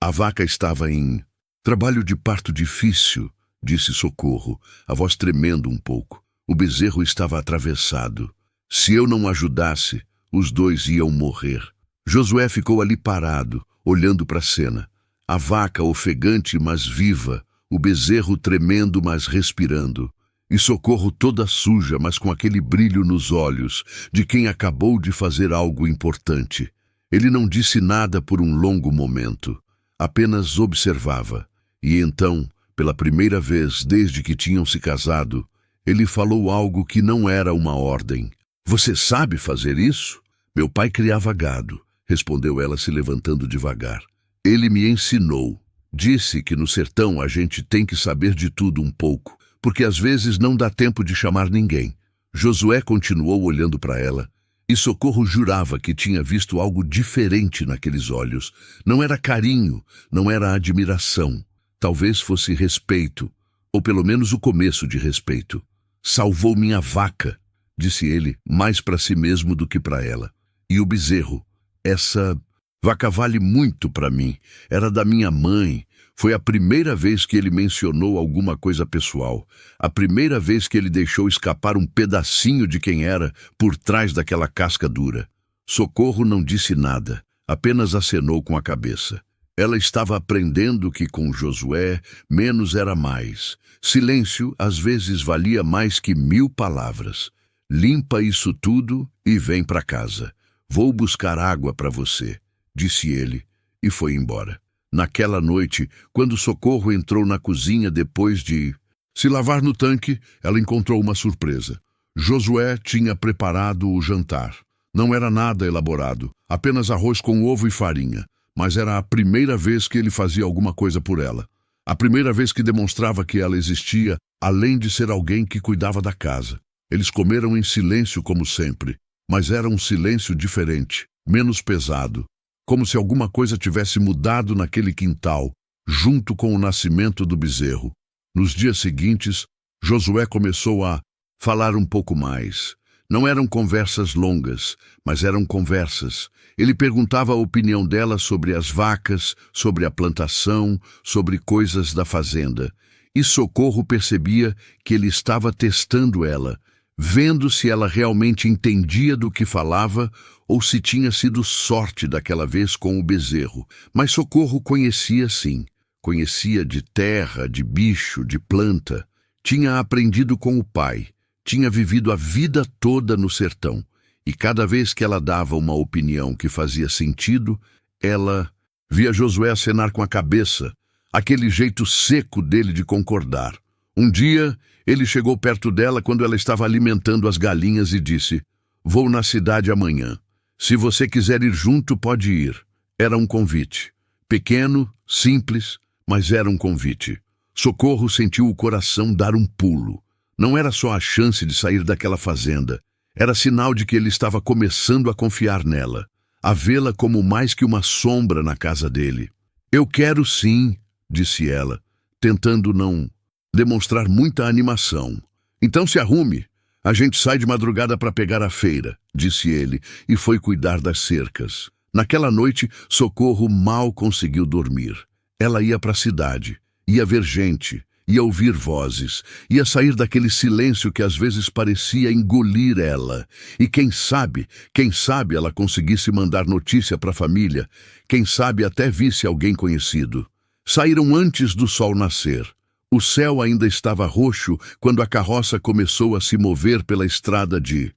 A vaca estava em trabalho de parto difícil, disse Socorro, a voz tremendo um pouco. O bezerro estava atravessado. Se eu não ajudasse, os dois iam morrer. Josué ficou ali parado, olhando para a cena. A vaca ofegante, mas viva, o bezerro tremendo, mas respirando. E Socorro toda suja, mas com aquele brilho nos olhos, de quem acabou de fazer algo importante. Ele não disse nada por um longo momento, apenas observava. E então, pela primeira vez desde que tinham se casado, ele falou algo que não era uma ordem. Você sabe fazer isso? Meu pai criava gado, respondeu ela se levantando devagar. Ele me ensinou. Disse que no sertão a gente tem que saber de tudo um pouco, porque às vezes não dá tempo de chamar ninguém. Josué continuou olhando para ela, e Socorro jurava que tinha visto algo diferente naqueles olhos. Não era carinho, não era admiração. Talvez fosse respeito, ou pelo menos o começo de respeito. Salvou minha vaca, disse ele, mais para si mesmo do que para ela. E o bezerro, essa vaca vale muito para mim, era da minha mãe. Foi a primeira vez que ele mencionou alguma coisa pessoal, a primeira vez que ele deixou escapar um pedacinho de quem era por trás daquela casca dura. Socorro não disse nada, apenas acenou com a cabeça. Ela estava aprendendo que com Josué menos era mais. Silêncio às vezes valia mais que 1000 palavras. Limpa isso tudo e vem para casa. Vou buscar água para você, disse ele, e foi embora. Naquela noite, quando Socorro entrou na cozinha depois de se lavar no tanque, ela encontrou uma surpresa. Josué tinha preparado o jantar. Não era nada elaborado, apenas arroz com ovo e farinha, mas era a primeira vez que ele fazia alguma coisa por ela. A primeira vez que demonstrava que ela existia, além de ser alguém que cuidava da casa. Eles comeram em silêncio como sempre, mas era um silêncio diferente, menos pesado. Como se alguma coisa tivesse mudado naquele quintal, junto com o nascimento do bezerro. Nos dias seguintes, Josué começou a falar um pouco mais. Não eram conversas longas, mas eram conversas. Ele perguntava a opinião dela sobre as vacas, sobre a plantação, sobre coisas da fazenda. E Socorro percebia que ele estava testando ela, vendo se ela realmente entendia do que falava ou se tinha sido sorte daquela vez com o bezerro. Mas Socorro conhecia sim. Conhecia de terra, de bicho, de planta. Tinha aprendido com o pai. Tinha vivido a vida toda no sertão. E cada vez que ela dava uma opinião que fazia sentido, ela via Josué acenar com a cabeça, aquele jeito seco dele de concordar. Um dia, ele chegou perto dela quando ela estava alimentando as galinhas e disse: "Vou na cidade amanhã. Se você quiser ir junto, pode ir." Era um convite. Pequeno, simples, mas era um convite. Socorro sentiu o coração dar um pulo. Não era só a chance de sair daquela fazenda. Era sinal de que ele estava começando a confiar nela, a vê-la como mais que uma sombra na casa dele. "Eu quero sim", disse ela, tentando não demonstrar muita animação. "Então se arrume. A gente sai de madrugada para pegar a feira", disse ele, e foi cuidar das cercas. Naquela noite, Socorro mal conseguiu dormir. Ela ia para a cidade, ia ver gente, ia ouvir vozes, ia sair daquele silêncio que às vezes parecia engolir ela. E quem sabe ela conseguisse mandar notícia para a família, quem sabe até visse alguém conhecido. Saíram antes do sol nascer. O céu ainda estava roxo quando a carroça começou a se mover pela estrada de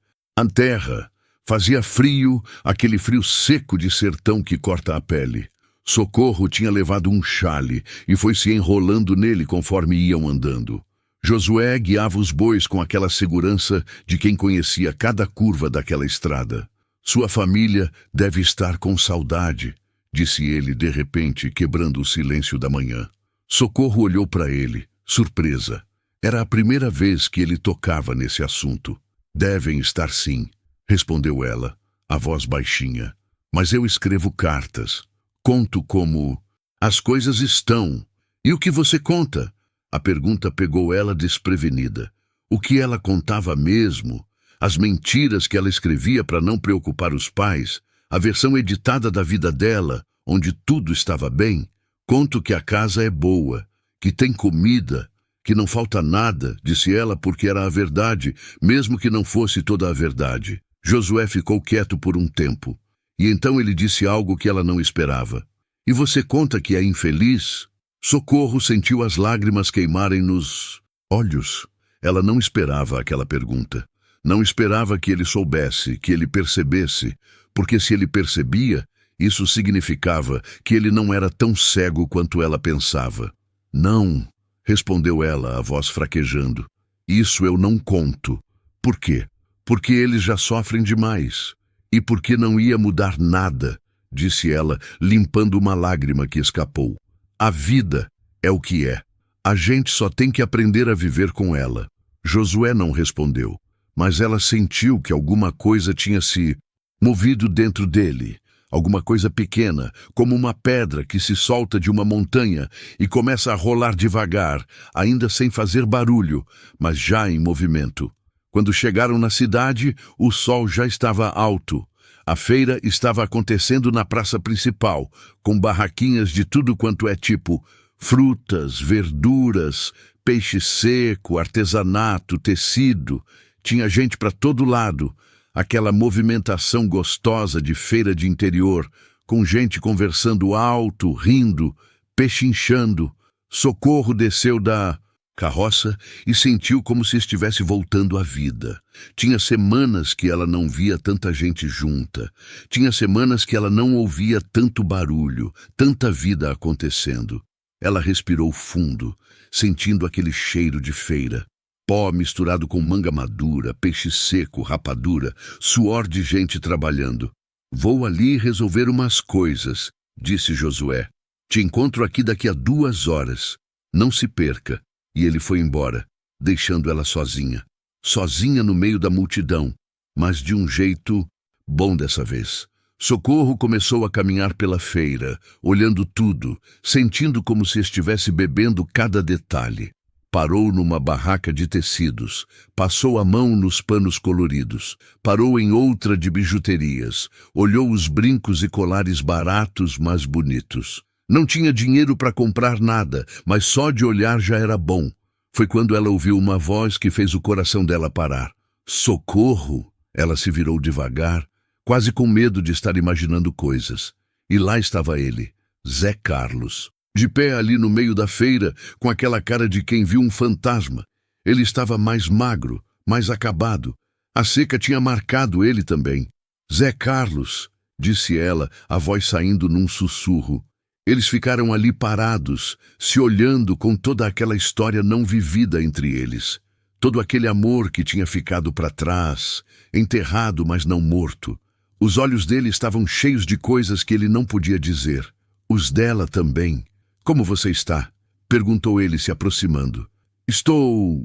terra. Fazia frio, aquele frio seco de sertão que corta a pele. Socorro tinha levado um chale e foi se enrolando nele conforme iam andando. Josué guiava os bois com aquela segurança de quem conhecia cada curva daquela estrada. "Sua família deve estar com saudade", disse ele de repente, quebrando o silêncio da manhã. Socorro olhou para ele, surpresa. Era a primeira vez que ele tocava nesse assunto. Devem estar sim, respondeu ela, a voz baixinha. Mas eu escrevo cartas. Conto como... As coisas estão. E o que você conta? A pergunta pegou ela desprevenida. O que ela contava mesmo? As mentiras que ela escrevia para não preocupar os pais? A versão editada da vida dela, onde tudo estava bem? Conto que a casa é boa, que tem comida, que não falta nada, disse ela, porque era a verdade, mesmo que não fosse toda a verdade. Josué ficou quieto por um tempo. E então ele disse algo que ela não esperava. E você conta que é infeliz? Socorro sentiu as lágrimas queimarem nos olhos. Ela não esperava aquela pergunta. Não esperava que ele soubesse, que ele percebesse, porque se ele percebia, isso significava que ele não era tão cego quanto ela pensava. Não, respondeu ela, a voz fraquejando. Isso eu não conto. Por quê? Porque eles já sofrem demais. E porque não ia mudar nada, disse ela, limpando uma lágrima que escapou. A vida é o que é. A gente só tem que aprender a viver com ela. Josué não respondeu, mas ela sentiu que alguma coisa tinha se movido dentro dele. Alguma coisa pequena, como uma pedra que se solta de uma montanha e começa a rolar devagar, ainda sem fazer barulho, mas já em movimento. Quando chegaram na cidade, o sol já estava alto. A feira estava acontecendo na praça principal, com barraquinhas de tudo quanto é tipo frutas, verduras, peixe seco, artesanato, tecido. Tinha gente para todo lado. Aquela movimentação gostosa de feira de interior, com gente conversando alto, rindo, pechinchando. Socorro desceu da carroça e sentiu como se estivesse voltando à vida. Tinha semanas que ela não via tanta gente junta. Tinha semanas que ela não ouvia tanto barulho, tanta vida acontecendo. Ela respirou fundo, sentindo aquele cheiro de feira. Pó misturado com manga madura, peixe seco, rapadura, suor de gente trabalhando. Vou ali resolver umas coisas, disse Josué. Te encontro aqui daqui a 2 horas. Não se perca. E ele foi embora, deixando ela sozinha. Sozinha no meio da multidão, mas de um jeito bom dessa vez. Socorro começou a caminhar pela feira, olhando tudo, sentindo como se estivesse bebendo cada detalhe. Parou numa barraca de tecidos, passou a mão nos panos coloridos, parou em outra de bijuterias, olhou os brincos e colares baratos, mas bonitos. Não tinha dinheiro para comprar nada, mas só de olhar já era bom. Foi quando ela ouviu uma voz que fez o coração dela parar. Socorro! Ela se virou devagar, quase com medo de estar imaginando coisas. E lá estava ele, Zé Carlos, de pé ali no meio da feira, com aquela cara de quem viu um fantasma. Ele estava mais magro, mais acabado. A seca tinha marcado ele também. Zé Carlos, disse ela, a voz saindo num sussurro. Eles ficaram ali parados, se olhando com toda aquela história não vivida entre eles. Todo aquele amor que tinha ficado para trás, enterrado, mas não morto. Os olhos dele estavam cheios de coisas que ele não podia dizer. Os dela também. Como você está? Perguntou ele, se aproximando. Estou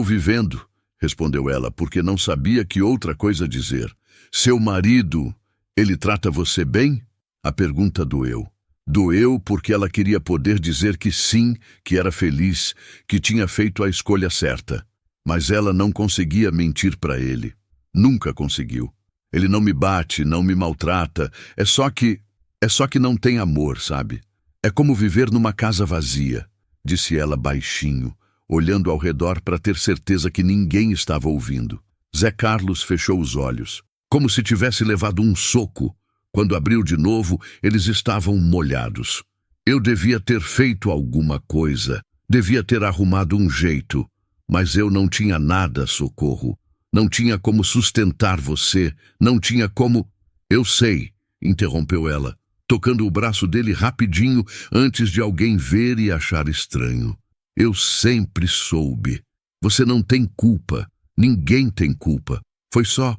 vivendo, respondeu ela, porque não sabia que outra coisa dizer. Seu marido, ele trata você bem? A pergunta doeu. Doeu porque ela queria poder dizer que sim, que era feliz, que tinha feito a escolha certa. Mas ela não conseguia mentir para ele. Nunca conseguiu. Ele não me bate, não me maltrata. É só que não tem amor, sabe? É como viver numa casa vazia, disse ela baixinho, olhando ao redor para ter certeza que ninguém estava ouvindo. Zé Carlos fechou os olhos, como se tivesse levado um soco. Quando abriu de novo, eles estavam molhados. Eu devia ter feito alguma coisa, devia ter arrumado um jeito, mas eu não tinha nada, Socorro. Não tinha como sustentar você, não tinha como... Eu sei, interrompeu ela, tocando o braço dele rapidinho antes de alguém ver e achar estranho. Eu sempre soube. Você não tem culpa, ninguém tem culpa. Foi só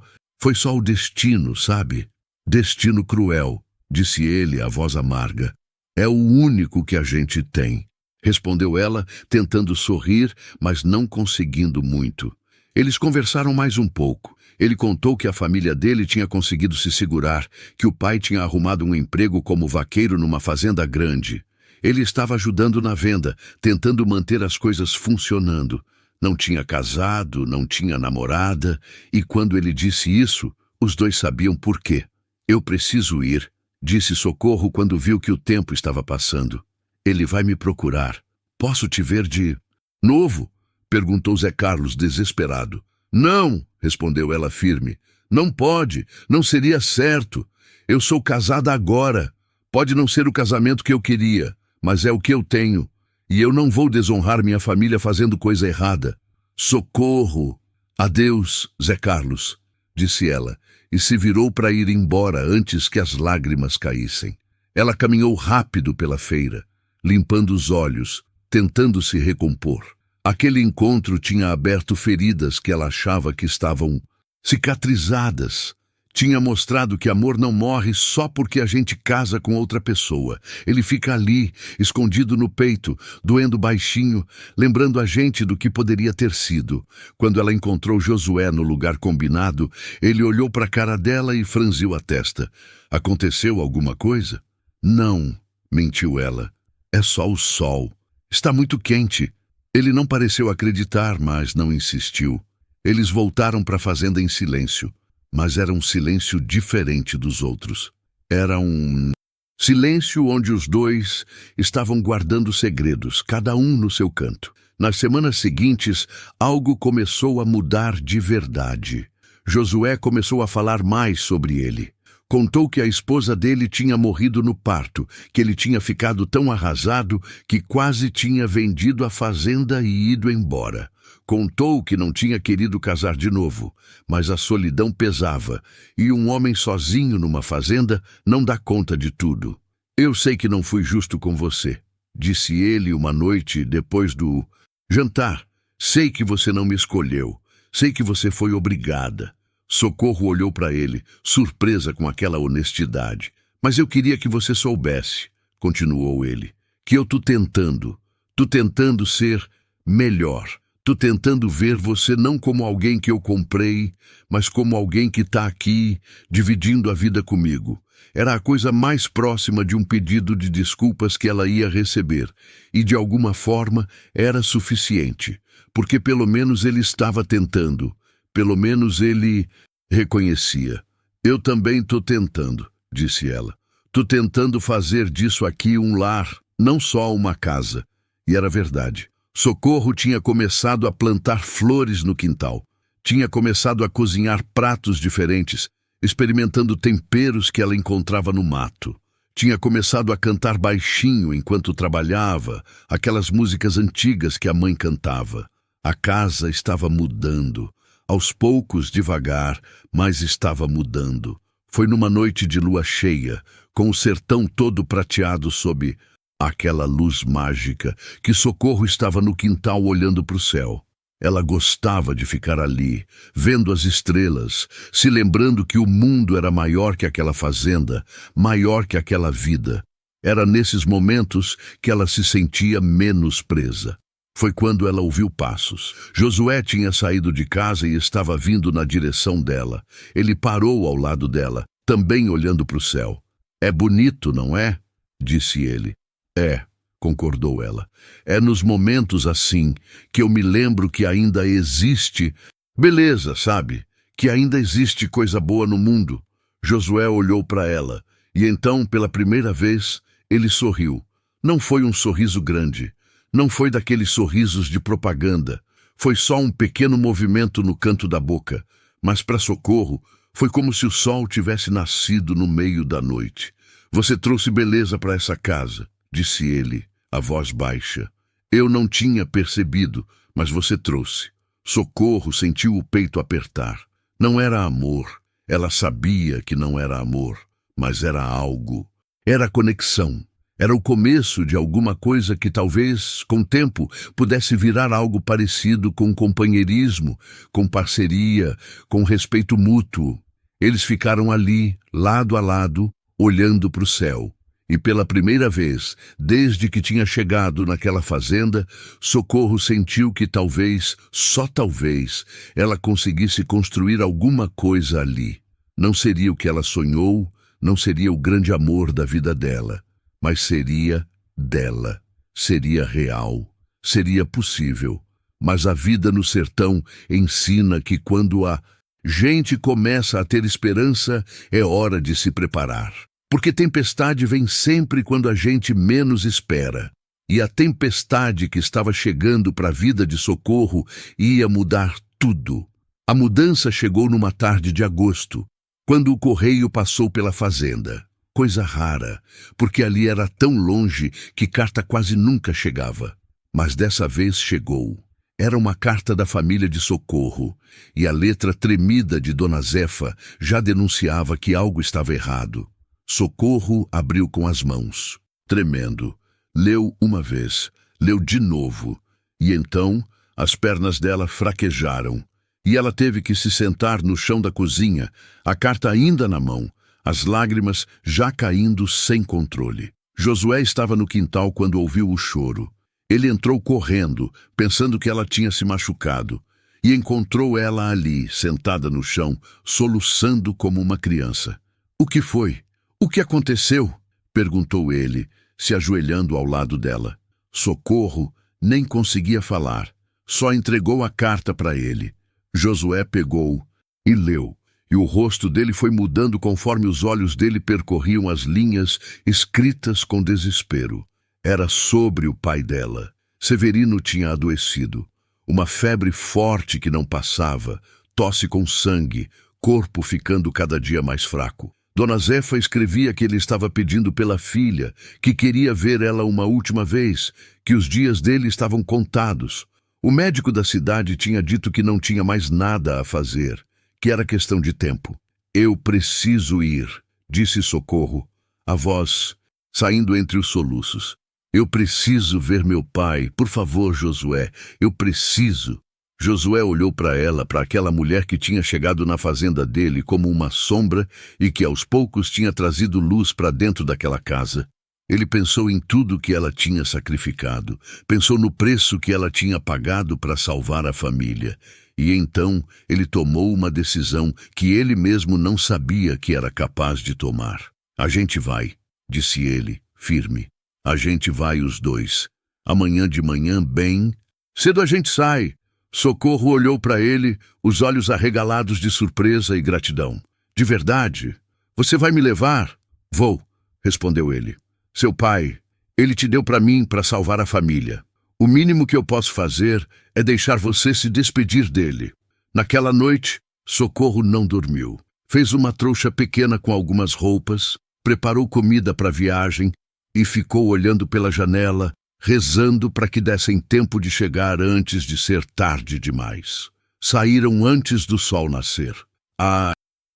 o destino, sabe? Destino cruel, disse ele, a voz amarga. É o único que a gente tem. respondeu ela, tentando sorrir, mas não conseguindo muito. Eles conversaram mais um pouco. Ele contou que a família dele tinha conseguido se segurar, que o pai tinha arrumado um emprego como vaqueiro numa fazenda grande. Ele estava ajudando na venda, tentando manter as coisas funcionando. Não tinha casado, não tinha namorada, e quando ele disse isso, os dois sabiam por quê. Eu preciso ir, disse Socorro quando viu que o tempo estava passando. Ele vai me procurar. Posso te ver de novo? Perguntou Zé Carlos, desesperado. Não, respondeu ela firme. Não pode, não seria certo. Eu sou casada agora. Pode não ser o casamento que eu queria, mas é o que eu tenho. E eu não vou desonrar minha família fazendo coisa errada. Socorro! Adeus, Zé Carlos, disse ela, e se virou para ir embora antes que as lágrimas caíssem. Ela caminhou rápido pela feira, limpando os olhos, tentando se recompor. Aquele encontro tinha aberto feridas que ela achava que estavam cicatrizadas. Tinha mostrado que amor não morre só porque a gente casa com outra pessoa. Ele fica ali, escondido no peito, doendo baixinho, lembrando a gente do que poderia ter sido. Quando ela encontrou Josué no lugar combinado, ele olhou para a cara dela e franziu a testa. Aconteceu alguma coisa? Não, mentiu ela. É só o sol. Está muito quente. Ele não pareceu acreditar, mas não insistiu. Eles voltaram para a fazenda em silêncio. Mas era um silêncio diferente dos outros. Era um silêncio onde os dois estavam guardando segredos, cada um no seu canto. Nas semanas seguintes, algo começou a mudar de verdade. Josué começou a falar mais sobre ele. Contou que a esposa dele tinha morrido no parto, que ele tinha ficado tão arrasado que quase tinha vendido a fazenda e ido embora. Contou que não tinha querido casar de novo, mas a solidão pesava, e um homem sozinho numa fazenda não dá conta de tudo. Eu sei que não fui justo com você, disse ele uma noite depois do jantar. Sei que você não me escolheu, sei que você foi obrigada. Socorro olhou para ele, surpresa com aquela honestidade. Mas eu queria que você soubesse, continuou ele, que eu tô tentando ser melhor. Tô tentando ver você não como alguém que eu comprei, mas como alguém que está aqui, dividindo a vida comigo. Era a coisa mais próxima de um pedido de desculpas que ela ia receber, e de alguma forma era suficiente, porque pelo menos ele estava tentando, pelo menos ele reconhecia. Eu também tô tentando, disse ela. Tô tentando fazer disso aqui um lar, não só uma casa. E era verdade. Socorro tinha começado a plantar flores no quintal. Tinha começado a cozinhar pratos diferentes, experimentando temperos que ela encontrava no mato. Tinha começado a cantar baixinho enquanto trabalhava, aquelas músicas antigas que a mãe cantava. A casa estava mudando. Aos poucos, devagar, mas estava mudando. Foi numa noite de lua cheia, com o sertão todo prateado sob aquela luz mágica, que Socorro estava no quintal olhando para o céu. Ela gostava de ficar ali, vendo as estrelas, se lembrando que o mundo era maior que aquela fazenda, maior que aquela vida. Era nesses momentos que ela se sentia menos presa. Foi quando ela ouviu passos. Josué tinha saído de casa e estava vindo na direção dela. Ele parou ao lado dela, também olhando para o céu. É bonito, não é? Disse ele. É, concordou ela. É nos momentos assim que eu me lembro que ainda existe beleza, sabe? Que ainda existe coisa boa no mundo. Josué olhou para ela e então, pela primeira vez, ele sorriu. Não foi um sorriso grande. Não foi daqueles sorrisos de propaganda. Foi só um pequeno movimento no canto da boca. Mas para Socorro, foi como se o sol tivesse nascido no meio da noite. Você trouxe beleza para essa casa, disse ele, a voz baixa. Eu não tinha percebido, mas você trouxe. Socorro sentiu o peito apertar. Não era amor. Ela sabia que não era amor, mas era algo. Era conexão. Era o começo de alguma coisa que talvez, com o tempo, pudesse virar algo parecido com companheirismo, com parceria, com respeito mútuo. Eles ficaram ali, lado a lado, olhando para o céu. E pela primeira vez, desde que tinha chegado naquela fazenda, Socorro sentiu que talvez, só talvez, ela conseguisse construir alguma coisa ali. Não seria o que ela sonhou, não seria o grande amor da vida dela, mas seria dela, seria real, seria possível. Mas a vida no sertão ensina que quando a gente começa a ter esperança, é hora de se preparar. Porque tempestade vem sempre quando a gente menos espera. E a tempestade que estava chegando para a vida de Socorro ia mudar tudo. A mudança chegou numa tarde de agosto, quando o correio passou pela fazenda. Coisa rara, porque ali era tão longe que carta quase nunca chegava. Mas dessa vez chegou. Era uma carta da família de Socorro, e a letra tremida de Dona Zefa já denunciava que algo estava errado. Socorro abriu com as mãos, tremendo. Leu uma vez, leu de novo, e então as pernas dela fraquejaram, e ela teve que se sentar no chão da cozinha, a carta ainda na mão, as lágrimas já caindo sem controle. Josué estava no quintal quando ouviu o choro. Ele entrou correndo, pensando que ela tinha se machucado, e encontrou ela ali, sentada no chão, soluçando como uma criança. "O que foi? O que aconteceu?" perguntou ele, se ajoelhando ao lado dela. Socorro nem conseguia falar, só entregou a carta para ele. Josué pegou e leu, e o rosto dele foi mudando conforme os olhos dele percorriam as linhas escritas com desespero. Era sobre o pai dela. Severino tinha adoecido. Uma febre forte que não passava, tosse com sangue, corpo ficando cada dia mais fraco. Dona Zefa escrevia que ele estava pedindo pela filha, que queria ver ela uma última vez, que os dias dele estavam contados. O médico da cidade tinha dito que não tinha mais nada a fazer, que era questão de tempo. "Eu preciso ir", disse Socorro, a voz saindo entre os soluços. "Eu preciso ver meu pai. Por favor, Josué, eu preciso." Josué olhou para ela, para aquela mulher que tinha chegado na fazenda dele como uma sombra e que aos poucos tinha trazido luz para dentro daquela casa. Ele pensou em tudo que ela tinha sacrificado, pensou no preço que ela tinha pagado para salvar a família. E então ele tomou uma decisão que ele mesmo não sabia que era capaz de tomar. "A gente vai", disse ele, firme. "A gente vai os dois. Amanhã de manhã, bem cedo a gente sai." Socorro olhou para ele, os olhos arregalados de surpresa e gratidão. "De verdade? Você vai me levar?" "Vou", respondeu ele. "Seu pai, ele te deu para mim para salvar a família. O mínimo que eu posso fazer é deixar você se despedir dele." Naquela noite, Socorro não dormiu. Fez uma trouxa pequena com algumas roupas, preparou comida para a viagem e ficou olhando pela janela, rezando para que dessem tempo de chegar antes de ser tarde demais. Saíram antes do sol nascer. A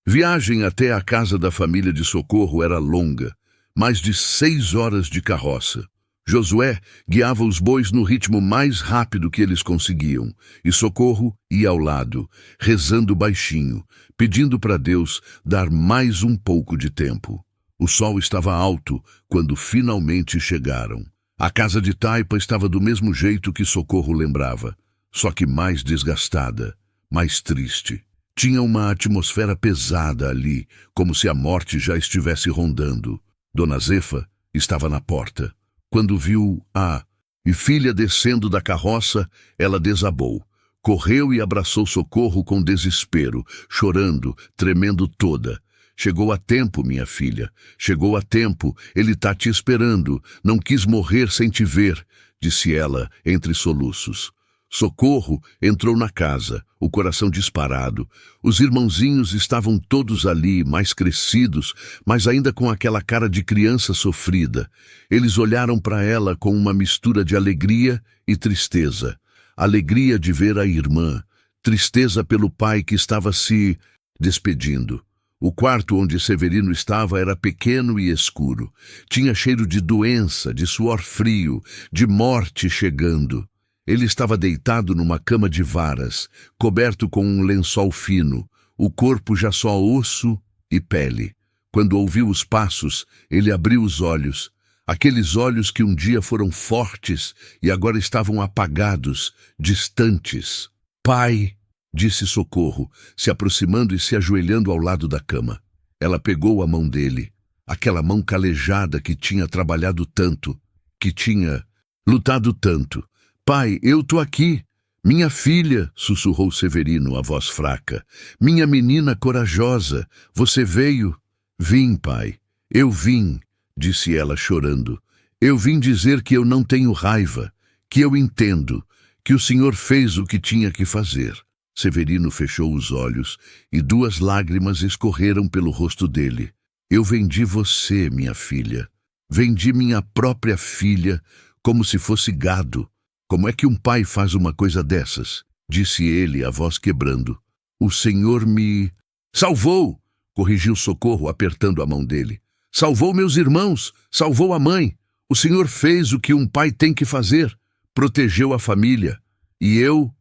viagem até a casa da família de Socorro era longa, mais de 6 horas de carroça. Josué guiava os bois no ritmo mais rápido que eles conseguiam, e Socorro ia ao lado, rezando baixinho, pedindo para Deus dar mais um pouco de tempo. O sol estava alto quando finalmente chegaram. A casa de taipa estava do mesmo jeito que Socorro lembrava, só que mais desgastada, mais triste. Tinha uma atmosfera pesada ali, como se a morte já estivesse rondando. Dona Zefa estava na porta. Quando viu a filha descendo da carroça, ela desabou. Correu e abraçou Socorro com desespero, chorando, tremendo toda. "Chegou a tempo, minha filha. Chegou a tempo. Ele está te esperando. Não quis morrer sem te ver", disse ela entre soluços. Socorro entrou na casa, o coração disparado. Os irmãozinhos estavam todos ali, mais crescidos, mas ainda com aquela cara de criança sofrida. Eles olharam para ela com uma mistura de alegria e tristeza. Alegria de ver a irmã, tristeza pelo pai que estava se despedindo. O quarto onde Severino estava era pequeno e escuro. Tinha cheiro de doença, de suor frio, de morte chegando. Ele estava deitado numa cama de varas, coberto com um lençol fino, o corpo já só osso e pele. Quando ouviu os passos, ele abriu os olhos. Aqueles olhos que um dia foram fortes e agora estavam apagados, distantes. Pai, disse Socorro, se aproximando e se ajoelhando ao lado da cama. Ela pegou a mão dele, aquela mão calejada que tinha trabalhado tanto, que tinha lutado tanto. Pai, eu tô aqui. Minha filha, sussurrou Severino, a voz fraca. Minha menina corajosa, você veio? Vim, pai. Eu vim, disse ela chorando. Eu vim dizer que eu não tenho raiva, que eu entendo, que o senhor fez o que tinha que fazer. Severino fechou os olhos e 2 lágrimas escorreram pelo rosto dele. Eu vendi você, minha filha. Vendi minha própria filha como se fosse gado. Como é que um pai faz uma coisa dessas? Disse ele, a voz quebrando. O senhor me salvou, corrigiu Socorro, apertando a mão dele. Salvou meus irmãos, salvou a mãe. O senhor fez o que um pai tem que fazer. Protegeu a família. E eu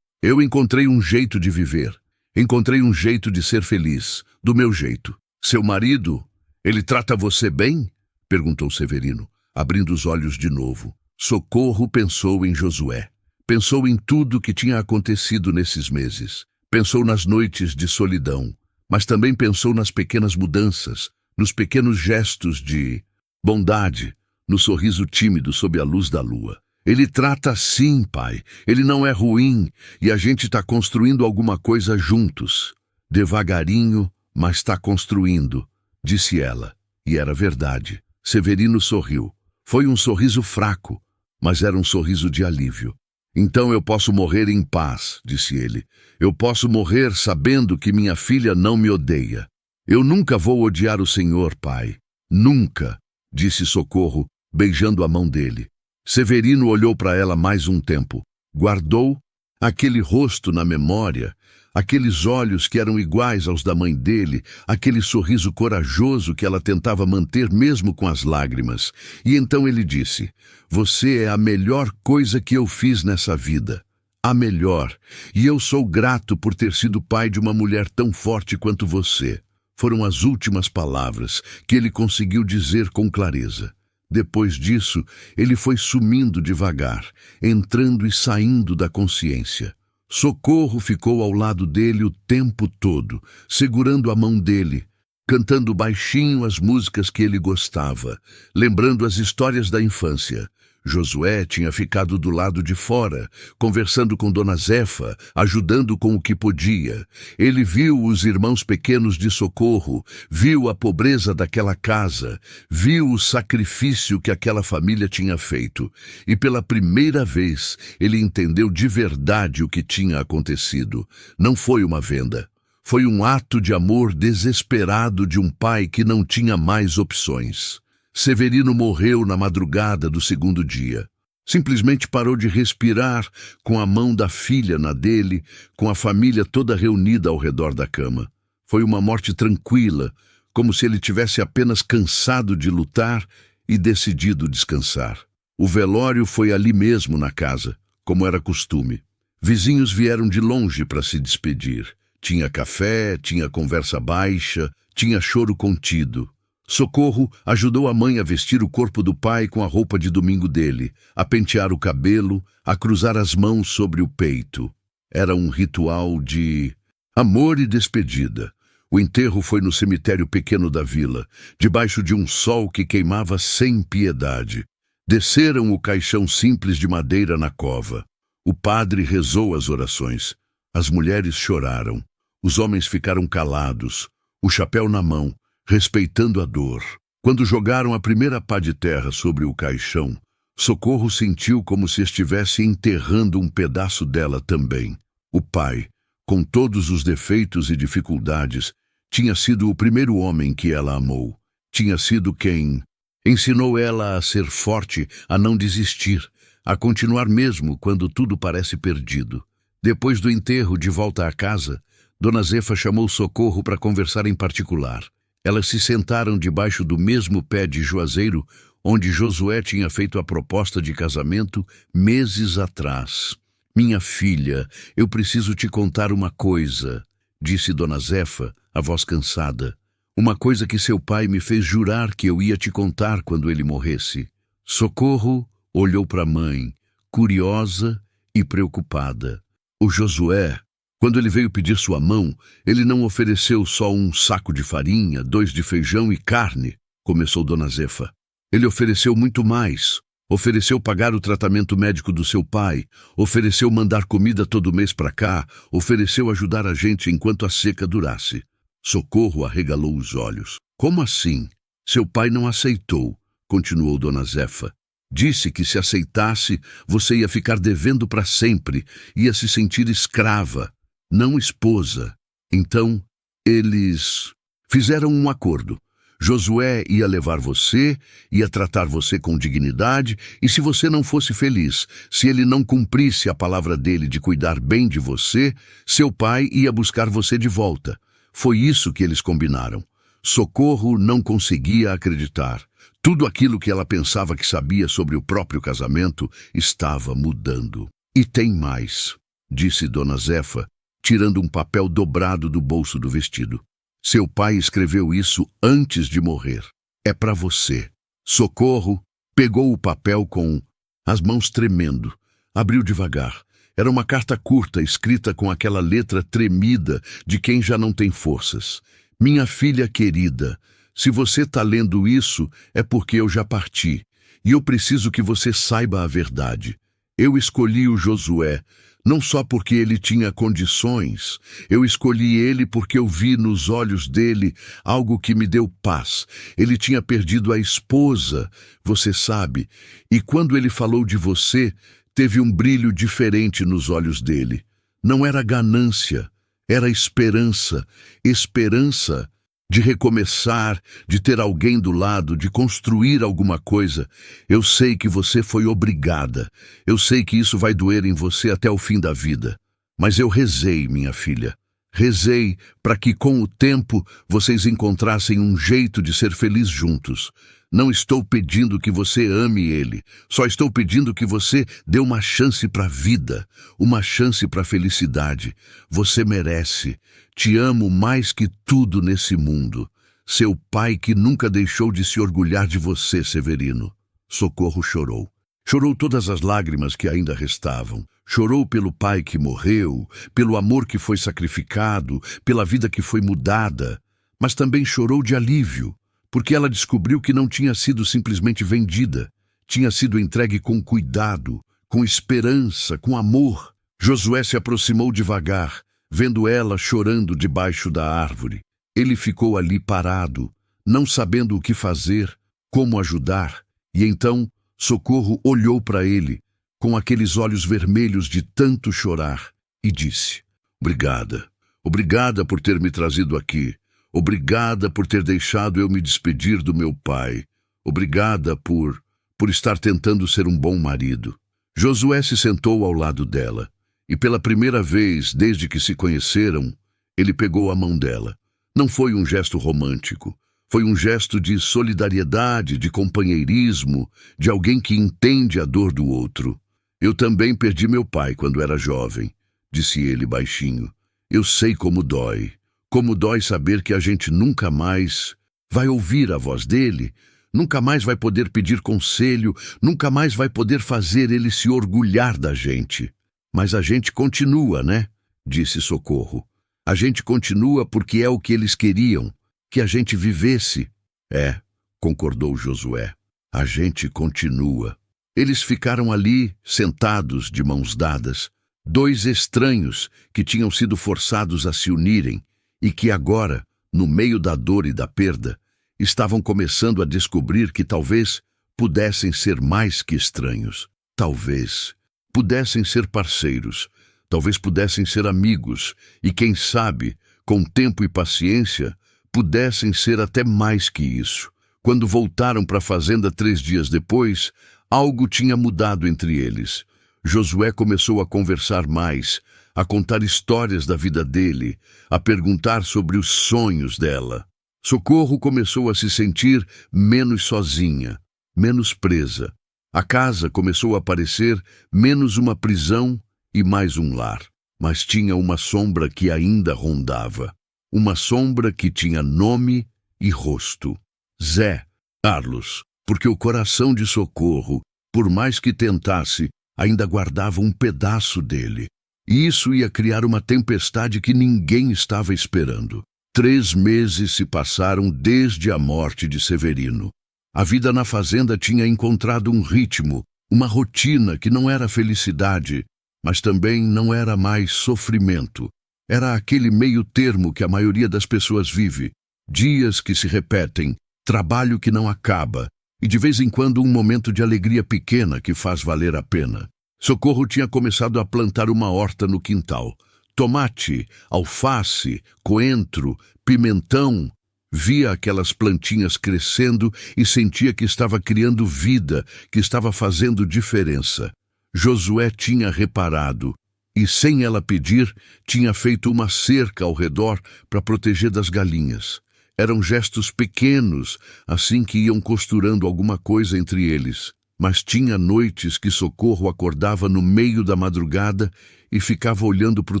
encontrei um jeito de viver. Encontrei um jeito de ser feliz, do meu jeito. Seu marido, ele trata você bem? Perguntou Severino, abrindo os olhos de novo. Socorro pensou em Josué. Pensou em tudo que tinha acontecido nesses meses. Pensou nas noites de solidão, mas também pensou nas pequenas mudanças, nos pequenos gestos de bondade, no sorriso tímido sob a luz da lua. Ele trata assim, pai. Ele não é ruim e a gente está construindo alguma coisa juntos. Devagarinho, mas está construindo, disse ela. E era verdade. Severino sorriu. Foi um sorriso fraco, mas era um sorriso de alívio. Então eu posso morrer em paz, disse ele. Eu posso morrer sabendo que minha filha não me odeia. Eu nunca vou odiar o senhor, pai. Nunca, disse Socorro, beijando a mão dele. Severino olhou para ela mais um tempo. Guardou aquele rosto na memória, aqueles olhos que eram iguais aos da mãe dele, aquele sorriso corajoso que ela tentava manter mesmo com as lágrimas. E então ele disse, você é a melhor coisa que eu fiz nessa vida. A melhor. E eu sou grato por ter sido pai de uma mulher tão forte quanto você. Foram as últimas palavras que ele conseguiu dizer com clareza. Depois disso, ele foi sumindo devagar, entrando e saindo da consciência. Socorro ficou ao lado dele o tempo todo, segurando a mão dele, cantando baixinho as músicas que ele gostava, lembrando as histórias da infância. Josué tinha ficado do lado de fora, conversando com Dona Zefa, ajudando com o que podia. Ele viu os irmãos pequenos de Socorro, viu a pobreza daquela casa, viu o sacrifício que aquela família tinha feito. E pela primeira vez, ele entendeu de verdade o que tinha acontecido. Não foi uma venda. Foi um ato de amor desesperado de um pai que não tinha mais opções. Severino morreu na madrugada do 2º dia. Simplesmente parou de respirar com a mão da filha na dele, com a família toda reunida ao redor da cama. Foi uma morte tranquila, como se ele tivesse apenas cansado de lutar e decidido descansar. O velório foi ali mesmo na casa, como era costume. Vizinhos vieram de longe para se despedir. Tinha café, tinha conversa baixa, tinha choro contido. Socorro ajudou a mãe a vestir o corpo do pai com a roupa de domingo dele, a pentear o cabelo, a cruzar as mãos sobre o peito. Era um ritual de amor e despedida. O enterro foi no cemitério pequeno da vila, debaixo de um sol que queimava sem piedade. Desceram o caixão simples de madeira na cova. O padre rezou as orações. As mulheres choraram. Os homens ficaram calados, o chapéu na mão, respeitando a dor. Quando jogaram a primeira pá de terra sobre o caixão, Socorro sentiu como se estivesse enterrando um pedaço dela também. O pai, com todos os defeitos e dificuldades, tinha sido o primeiro homem que ela amou. Tinha sido quem ensinou ela a ser forte, a não desistir, a continuar mesmo quando tudo parece perdido. Depois do enterro, de volta à casa, Dona Zefa chamou Socorro para conversar em particular. Elas se sentaram debaixo do mesmo pé de juazeiro onde Josué tinha feito a proposta de casamento meses atrás. Minha filha, eu preciso te contar uma coisa, disse Dona Zefa, a voz cansada. Uma coisa que seu pai me fez jurar que eu ia te contar quando ele morresse. Socorro olhou para a mãe, curiosa e preocupada. O Josué, quando ele veio pedir sua mão, ele não ofereceu só um saco de farinha, 2 de feijão e carne, começou Dona Zefa. Ele ofereceu muito mais. Ofereceu pagar o tratamento médico do seu pai, ofereceu mandar comida todo mês para cá, ofereceu ajudar a gente enquanto a seca durasse. Socorro arregalou os olhos. Como assim? Seu pai não aceitou, continuou Dona Zefa. Disse que se aceitasse, você ia ficar devendo para sempre, ia se sentir escrava, não esposa. Então, eles fizeram um acordo. Josué ia levar você, ia tratar você com dignidade, e se você não fosse feliz, se ele não cumprisse a palavra dele de cuidar bem de você, seu pai ia buscar você de volta. Foi isso que eles combinaram. Socorro não conseguia acreditar. Tudo aquilo que ela pensava que sabia sobre o próprio casamento estava mudando. E tem mais, disse Dona Zefa, tirando um papel dobrado do bolso do vestido. Seu pai escreveu isso antes de morrer. É para você. Socorro pegou o papel com as mãos tremendo. Abriu devagar. Era uma carta curta, escrita com aquela letra tremida de quem já não tem forças. Minha filha querida, se você está lendo isso, é porque eu já parti. E eu preciso que você saiba a verdade. Eu escolhi o Josué, não só porque ele tinha condições, eu escolhi ele porque eu vi nos olhos dele algo que me deu paz. Ele tinha perdido a esposa, você sabe, e quando ele falou de você, teve um brilho diferente nos olhos dele. Não era ganância, era esperança, esperança de recomeçar, de ter alguém do lado, de construir alguma coisa. Eu sei que você foi obrigada. Eu sei que isso vai doer em você até o fim da vida. Mas eu rezei, minha filha. Rezei para que com o tempo vocês encontrassem um jeito de ser felizes juntos. Não estou pedindo que você ame ele. Só estou pedindo que você dê uma chance para a vida, uma chance para a felicidade. Você merece. Te amo mais que tudo nesse mundo. Seu pai que nunca deixou de se orgulhar de você, Severino. Socorro chorou. Chorou todas as lágrimas que ainda restavam. Chorou pelo pai que morreu, pelo amor que foi sacrificado, pela vida que foi mudada. Mas também chorou de alívio, porque ela descobriu que não tinha sido simplesmente vendida. Tinha sido entregue com cuidado, com esperança, com amor. Josué se aproximou devagar, vendo ela chorando debaixo da árvore. Ele ficou ali parado, não sabendo o que fazer, como ajudar, e então Socorro olhou para ele, com aqueles olhos vermelhos de tanto chorar, e disse: Obrigada. Obrigada por ter me trazido aqui. Obrigada por ter deixado eu me despedir do meu pai. Obrigada por estar tentando ser um bom marido. Josué se sentou ao lado dela, e pela primeira vez desde que se conheceram, ele pegou a mão dela. Não foi um gesto romântico. Foi um gesto de solidariedade, de companheirismo, de alguém que entende a dor do outro. Eu também perdi meu pai quando era jovem, disse ele baixinho. Eu sei como dói saber que a gente nunca mais vai ouvir a voz dele, nunca mais vai poder pedir conselho, nunca mais vai poder fazer ele se orgulhar da gente. Mas a gente continua, né? Disse Socorro. A gente continua porque é o que eles queriam. Que a gente vivesse. É, concordou Josué. A gente continua. Eles ficaram ali, sentados de mãos dadas, 2 estranhos que tinham sido forçados a se unirem e que agora, no meio da dor e da perda, estavam começando a descobrir que talvez pudessem ser mais que estranhos. Talvez pudessem ser parceiros, talvez pudessem ser amigos e, quem sabe, com tempo e paciência, pudessem ser até mais que isso. Quando voltaram para a fazenda 3 dias depois, algo tinha mudado entre eles. Josué começou a conversar mais, a contar histórias da vida dele, a perguntar sobre os sonhos dela. Socorro começou a se sentir menos sozinha, menos presa. A casa começou a parecer menos uma prisão e mais um lar. Mas tinha uma sombra que ainda rondava. Uma sombra que tinha nome e rosto. Zé Carlos, porque o coração de Socorro, por mais que tentasse, ainda guardava um pedaço dele. E isso ia criar uma tempestade que ninguém estava esperando. 3 meses se passaram desde a morte de Severino. A vida na fazenda tinha encontrado um ritmo, uma rotina que não era felicidade, mas também não era mais sofrimento. Era aquele meio termo que a maioria das pessoas vive. Dias que se repetem, trabalho que não acaba, e de vez em quando um momento de alegria pequena que faz valer a pena. Socorro tinha começado a plantar uma horta no quintal. Tomate, alface, coentro, pimentão. Via aquelas plantinhas crescendo e sentia que estava criando vida, que estava fazendo diferença. Josué tinha reparado e, sem ela pedir, tinha feito uma cerca ao redor para proteger das galinhas. Eram gestos pequenos, assim que iam costurando alguma coisa entre eles. Mas tinha noites que Socorro acordava no meio da madrugada e ficava olhando para o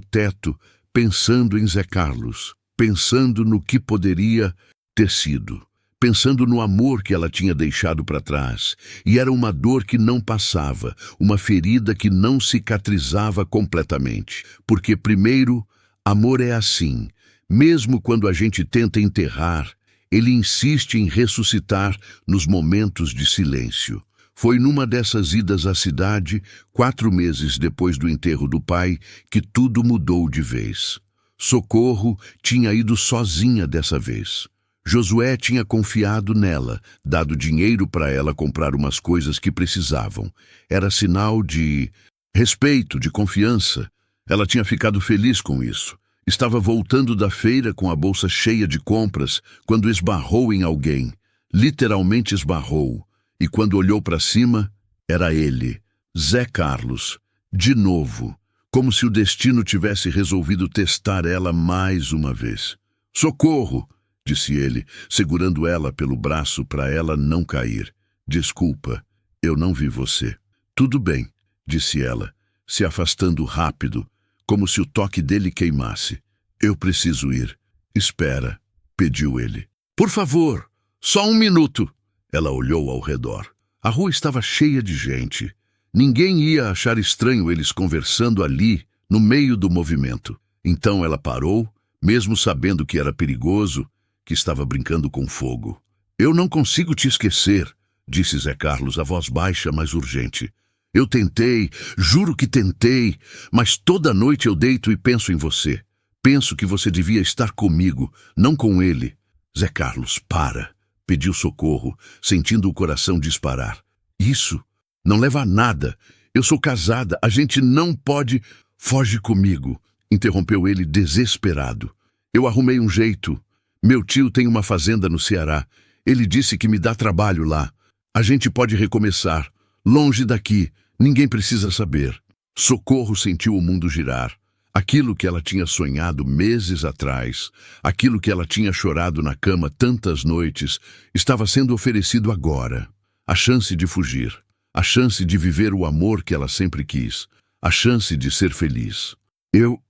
teto, pensando em Zé Carlos, pensando no que poderia ter sido, pensando no amor que ela tinha deixado para trás. E era uma dor que não passava, uma ferida que não cicatrizava completamente. Porque, primeiro, amor é assim. Mesmo quando a gente tenta enterrar, ele insiste em ressuscitar nos momentos de silêncio. Foi numa dessas idas à cidade, 4 meses depois do enterro do pai, que tudo mudou de vez. Socorro tinha ido sozinha dessa vez. Josué tinha confiado nela, dado dinheiro para ela comprar umas coisas que precisavam. Era sinal de respeito, de confiança. Ela tinha ficado feliz com isso. Estava voltando da feira com a bolsa cheia de compras, quando esbarrou em alguém. Literalmente esbarrou. E quando olhou para cima, era ele, Zé Carlos, de novo, como se o destino tivesse resolvido testar ela mais uma vez. "Socorro!", disse ele, segurando ela pelo braço para ela não cair. "Desculpa, eu não vi você." "Tudo bem", disse ela, se afastando rápido, como se o toque dele queimasse. "Eu preciso ir." "Espera", pediu ele. "Por favor, só 1 minuto." Ela olhou ao redor. A rua estava cheia de gente. Ninguém ia achar estranho eles conversando ali, no meio do movimento. Então ela parou, mesmo sabendo que era perigoso, que estava brincando com fogo. "Eu não consigo te esquecer", disse Zé Carlos, a voz baixa, mas urgente. "Eu tentei, juro que tentei, mas toda noite eu deito e penso em você. Penso que você devia estar comigo, não com ele." "Zé Carlos, para", pediu Socorro, sentindo o coração disparar. "Isso não leva a nada. Eu sou casada, a gente não pode..." "Foge comigo", interrompeu ele desesperado. "Eu arrumei um jeito. Meu tio tem uma fazenda no Ceará. Ele disse que me dá trabalho lá. A gente pode recomeçar. Longe daqui. Ninguém precisa saber." Socorro sentiu o mundo girar. Aquilo que ela tinha sonhado meses atrás, aquilo que ela tinha chorado na cama tantas noites, estava sendo oferecido agora. A chance de fugir, a chance de viver o amor que ela sempre quis, a chance de ser feliz. Eu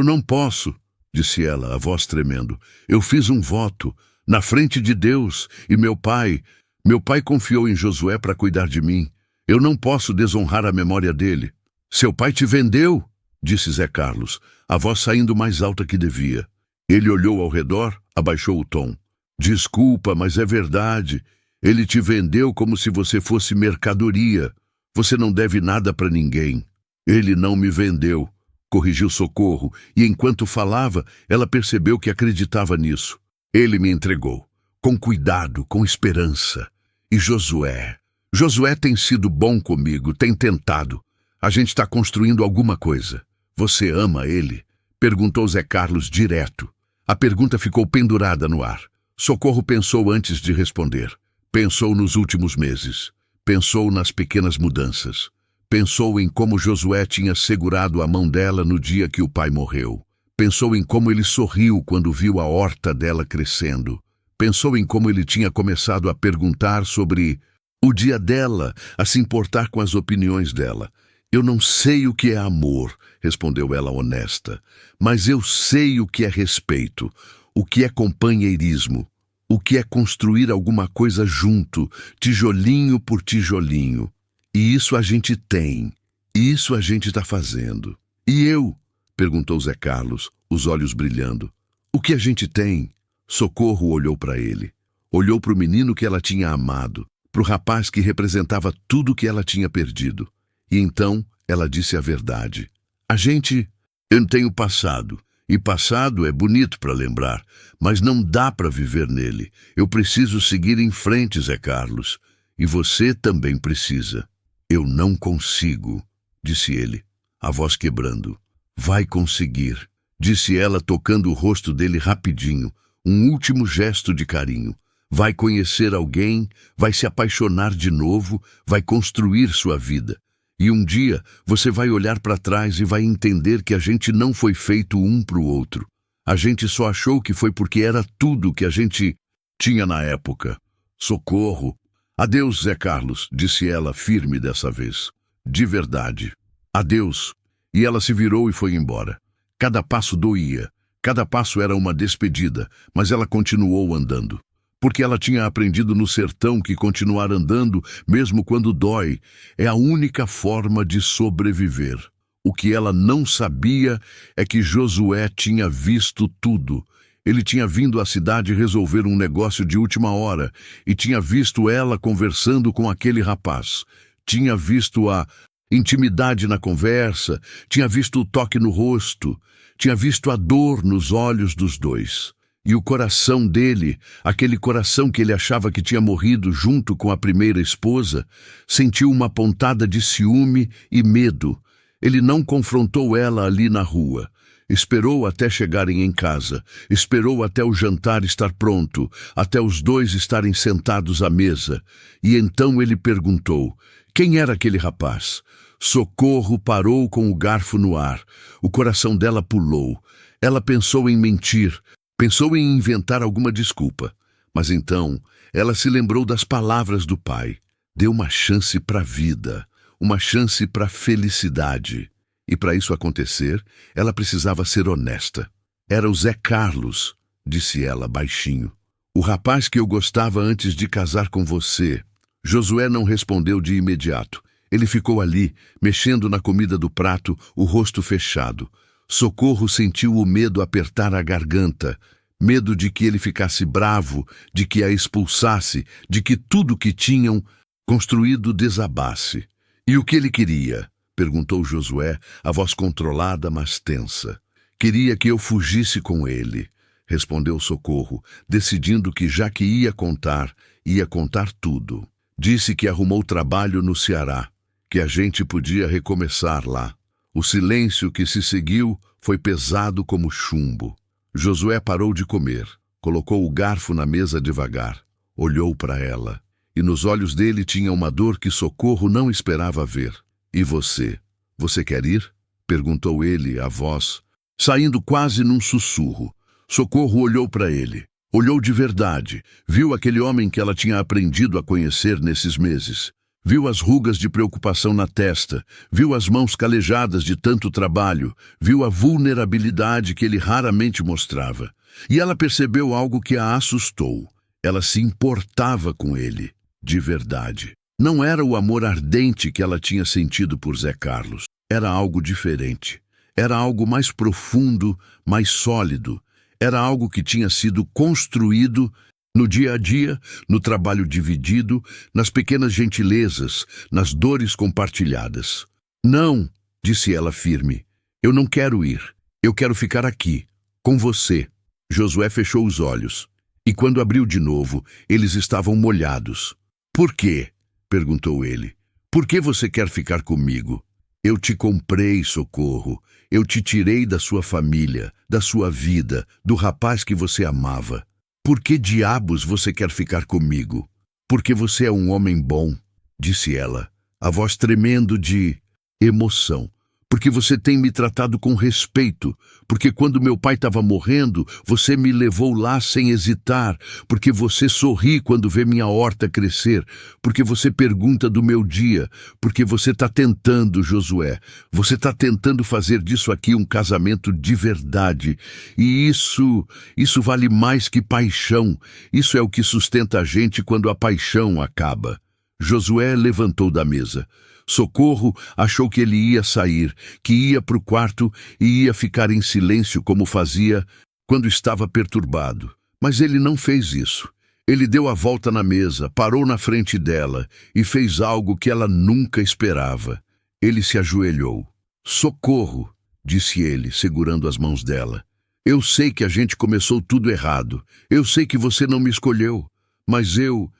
não posso", disse ela, a voz tremendo. "Eu fiz um voto, na frente de Deus, e meu pai confiou em Josué para cuidar de mim. Eu não posso desonrar a memória dele." "Seu pai te vendeu?", disse Zé Carlos, a voz saindo mais alta que devia. Ele olhou ao redor, abaixou o tom. "Desculpa, mas é verdade. Ele te vendeu como se você fosse mercadoria. Você não deve nada para ninguém." "Ele não me vendeu", corrigiu Socorro, e enquanto falava, ela percebeu que acreditava nisso. "Ele me entregou, com cuidado, com esperança. E Josué tem sido bom comigo, tem tentado. A gente está construindo alguma coisa." "Você ama ele?", perguntou Zé Carlos direto. A pergunta ficou pendurada no ar. Socorro pensou antes de responder. Pensou nos últimos meses. Pensou nas pequenas mudanças. Pensou em como Josué tinha segurado a mão dela no dia que o pai morreu. Pensou em como ele sorriu quando viu a horta dela crescendo. Pensou em como ele tinha começado a perguntar sobre o dia dela, a se importar com as opiniões dela. "Eu não sei o que é amor", respondeu ela honesta, "mas eu sei o que é respeito, o que é companheirismo, o que é construir alguma coisa junto, tijolinho por tijolinho. E isso a gente tem, e isso a gente está fazendo. E eu? Perguntou Zé Carlos, os olhos brilhando. O que a gente tem? Socorro olhou para ele. Olhou para o menino que ela tinha amado, para o rapaz que representava tudo que ela tinha perdido. E então ela disse a verdade. Eu tenho passado. E passado é bonito para lembrar, mas não dá para viver nele. Eu preciso seguir em frente, Zé Carlos. E você também precisa. Eu não consigo, disse ele, a voz quebrando. Vai conseguir, disse ela, tocando o rosto dele rapidinho, um último gesto de carinho. Vai conhecer alguém, vai se apaixonar de novo, vai construir sua vida. E um dia você vai olhar para trás e vai entender que a gente não foi feito um para o outro. A gente só achou que foi porque era tudo que a gente tinha na época. Socorro! Adeus, Zé Carlos, disse ela, firme dessa vez. De verdade. Adeus. E ela se virou e foi embora. Cada passo doía. Cada passo era uma despedida, mas ela continuou andando. Porque ela tinha aprendido no sertão que continuar andando, mesmo quando dói, é a única forma de sobreviver. O que ela não sabia é que Josué tinha visto tudo. Ele tinha vindo à cidade resolver um negócio de última hora e tinha visto ela conversando com aquele rapaz. Tinha visto a intimidade na conversa, tinha visto o toque no rosto, tinha visto a dor nos olhos dos dois. E o coração dele, aquele coração que ele achava que tinha morrido junto com a primeira esposa, sentiu uma pontada de ciúme e medo. Ele não confrontou ela ali na rua. Esperou até chegarem em casa, esperou até o jantar estar pronto, até os dois estarem sentados à mesa. E então ele perguntou, quem era aquele rapaz? Socorro parou com o garfo no ar. O coração dela pulou. Ela pensou em mentir. Pensou em inventar alguma desculpa, mas então ela se lembrou das palavras do pai. Deu uma chance para a vida, uma chance para a felicidade. E para isso acontecer, ela precisava ser honesta. Era o Zé Carlos, disse ela baixinho. O rapaz que eu gostava antes de casar com você. Josué não respondeu de imediato. Ele ficou ali, mexendo na comida do prato, o rosto fechado. Socorro sentiu o medo apertar a garganta, medo de que ele ficasse bravo, de que a expulsasse, de que tudo que tinham construído desabasse. E o que ele queria? Perguntou Josué, a voz controlada, mas tensa. Queria que eu fugisse com ele, respondeu Socorro, decidindo que já que ia contar tudo. Disse que arrumou trabalho no Ceará, que a gente podia recomeçar lá. O silêncio que se seguiu foi pesado como chumbo. Josué parou de comer, colocou o garfo na mesa devagar, olhou para ela, e nos olhos dele tinha uma dor que Socorro não esperava ver. E você? Você quer ir? Perguntou ele, a voz, saindo quase num sussurro. Socorro olhou para ele, olhou de verdade, viu aquele homem que ela tinha aprendido a conhecer nesses meses. Viu as rugas de preocupação na testa, viu as mãos calejadas de tanto trabalho, viu a vulnerabilidade que ele raramente mostrava. E ela percebeu algo que a assustou. Ela se importava com ele, de verdade. Não era o amor ardente que ela tinha sentido por Zé Carlos. Era algo diferente. Era algo mais profundo, mais sólido. Era algo que tinha sido construído no dia a dia, no trabalho dividido, nas pequenas gentilezas, nas dores compartilhadas. Não, disse ela firme. Eu não quero ir. Eu quero ficar aqui, com você. Josué fechou os olhos. E quando abriu de novo, eles estavam molhados. Por quê? Perguntou ele. Por que você quer ficar comigo? Eu te comprei, Socorro. Eu te tirei da sua família, da sua vida, do rapaz que você amava. Por que diabos você quer ficar comigo? Porque você é um homem bom, disse ela, a voz tremendo de emoção. porque você tem me tratado com respeito, porque quando meu pai estava morrendo, você me levou lá sem hesitar, porque você sorri quando vê minha horta crescer, porque você pergunta do meu dia, porque você está tentando, Josué, você está tentando fazer disso aqui um casamento de verdade, e isso vale mais que paixão, isso é o que sustenta a gente quando a paixão acaba. Josué levantou da mesa. Socorro achou que ele ia sair, que ia para o quarto e ia ficar em silêncio como fazia quando estava perturbado. Mas ele não fez isso. Ele deu a volta na mesa, parou na frente dela e fez algo que ela nunca esperava. Ele se ajoelhou. Socorro, disse ele, segurando as mãos dela. Eu sei que a gente começou tudo errado. Eu sei que você não me escolheu, mas eu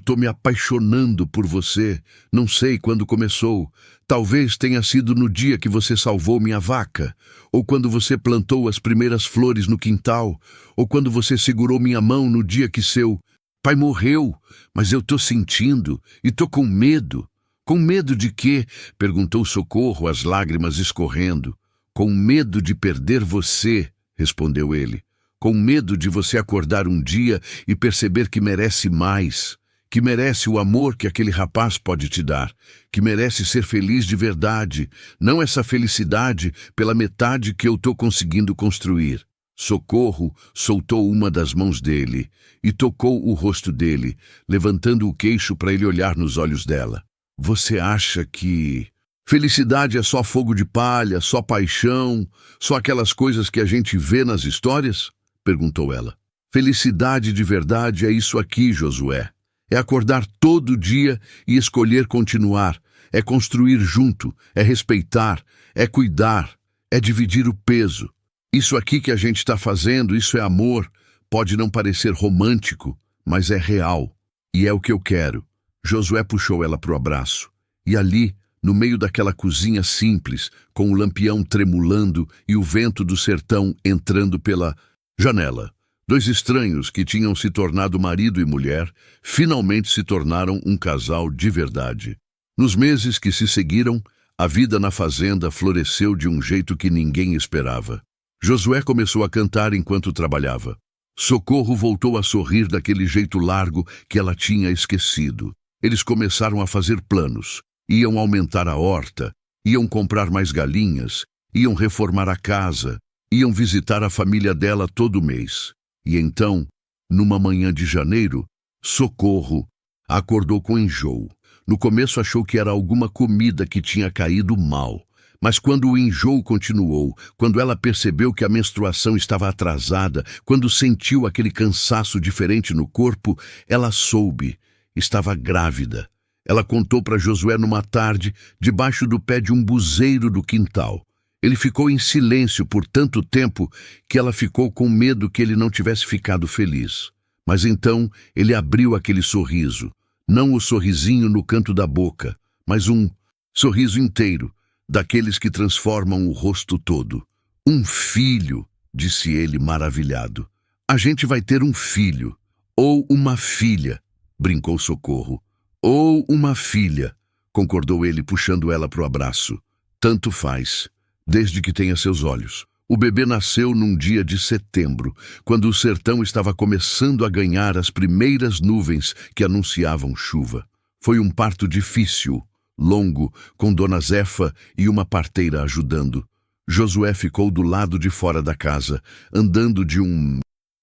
tô me apaixonando por você. Não sei quando começou. Talvez tenha sido no dia que você salvou minha vaca, ou quando você plantou as primeiras flores no quintal, ou quando você segurou minha mão no dia que seu pai morreu. Mas eu tô sentindo e tô com medo. Com medo de quê? Perguntou Socorro, as lágrimas escorrendo. Com medo de perder você, respondeu ele. Com medo de você acordar um dia e perceber que merece mais, que merece o amor que aquele rapaz pode te dar, que merece ser feliz de verdade, não essa felicidade pela metade que eu estou conseguindo construir. Socorro soltou uma das mãos dele e tocou o rosto dele, levantando o queixo para ele olhar nos olhos dela. Você acha que felicidade é só fogo de palha, só paixão, só aquelas coisas que a gente vê nas histórias? Perguntou ela. Felicidade de verdade é isso aqui, Josué. É acordar todo dia e escolher continuar. É construir junto, é respeitar, é cuidar, é dividir o peso. Isso aqui que a gente está fazendo, isso é amor. Pode não parecer romântico, mas é real. E é o que eu quero. Josué puxou ela para o abraço. E ali, no meio daquela cozinha simples, com o lampião tremulando e o vento do sertão entrando pela janela, dois estranhos que tinham se tornado marido e mulher, finalmente se tornaram um casal de verdade. Nos meses que se seguiram, a vida na fazenda floresceu de um jeito que ninguém esperava. Josué começou a cantar enquanto trabalhava. Socorro voltou a sorrir daquele jeito largo que ela tinha esquecido. Eles começaram a fazer planos. Iam aumentar a horta, iam comprar mais galinhas, iam reformar a casa, iam visitar a família dela todo mês. E então, numa manhã de janeiro, Socorro acordou com enjoo. No começo achou que era alguma comida que tinha caído mal. Mas quando o enjoo continuou, quando ela percebeu que a menstruação estava atrasada, quando sentiu aquele cansaço diferente no corpo, ela soube. Estava grávida. Ela contou para Josué numa tarde, debaixo do pé de um buzeiro do quintal. Ele ficou em silêncio por tanto tempo que ela ficou com medo que ele não tivesse ficado feliz. Mas então ele abriu aquele sorriso. Não o sorrisinho no canto da boca, mas um sorriso inteiro, daqueles que transformam o rosto todo. Um filho, disse ele maravilhado. A gente vai ter um filho. Ou uma filha, brincou Socorro. Ou uma filha, concordou ele puxando ela para o abraço. Tanto faz, desde que tenha seus olhos. O bebê nasceu num dia de setembro, quando o sertão estava começando a ganhar as primeiras nuvens que anunciavam chuva. Foi um parto difícil, longo, com Dona Zefa e uma parteira ajudando. Josué ficou do lado de fora da casa, andando de um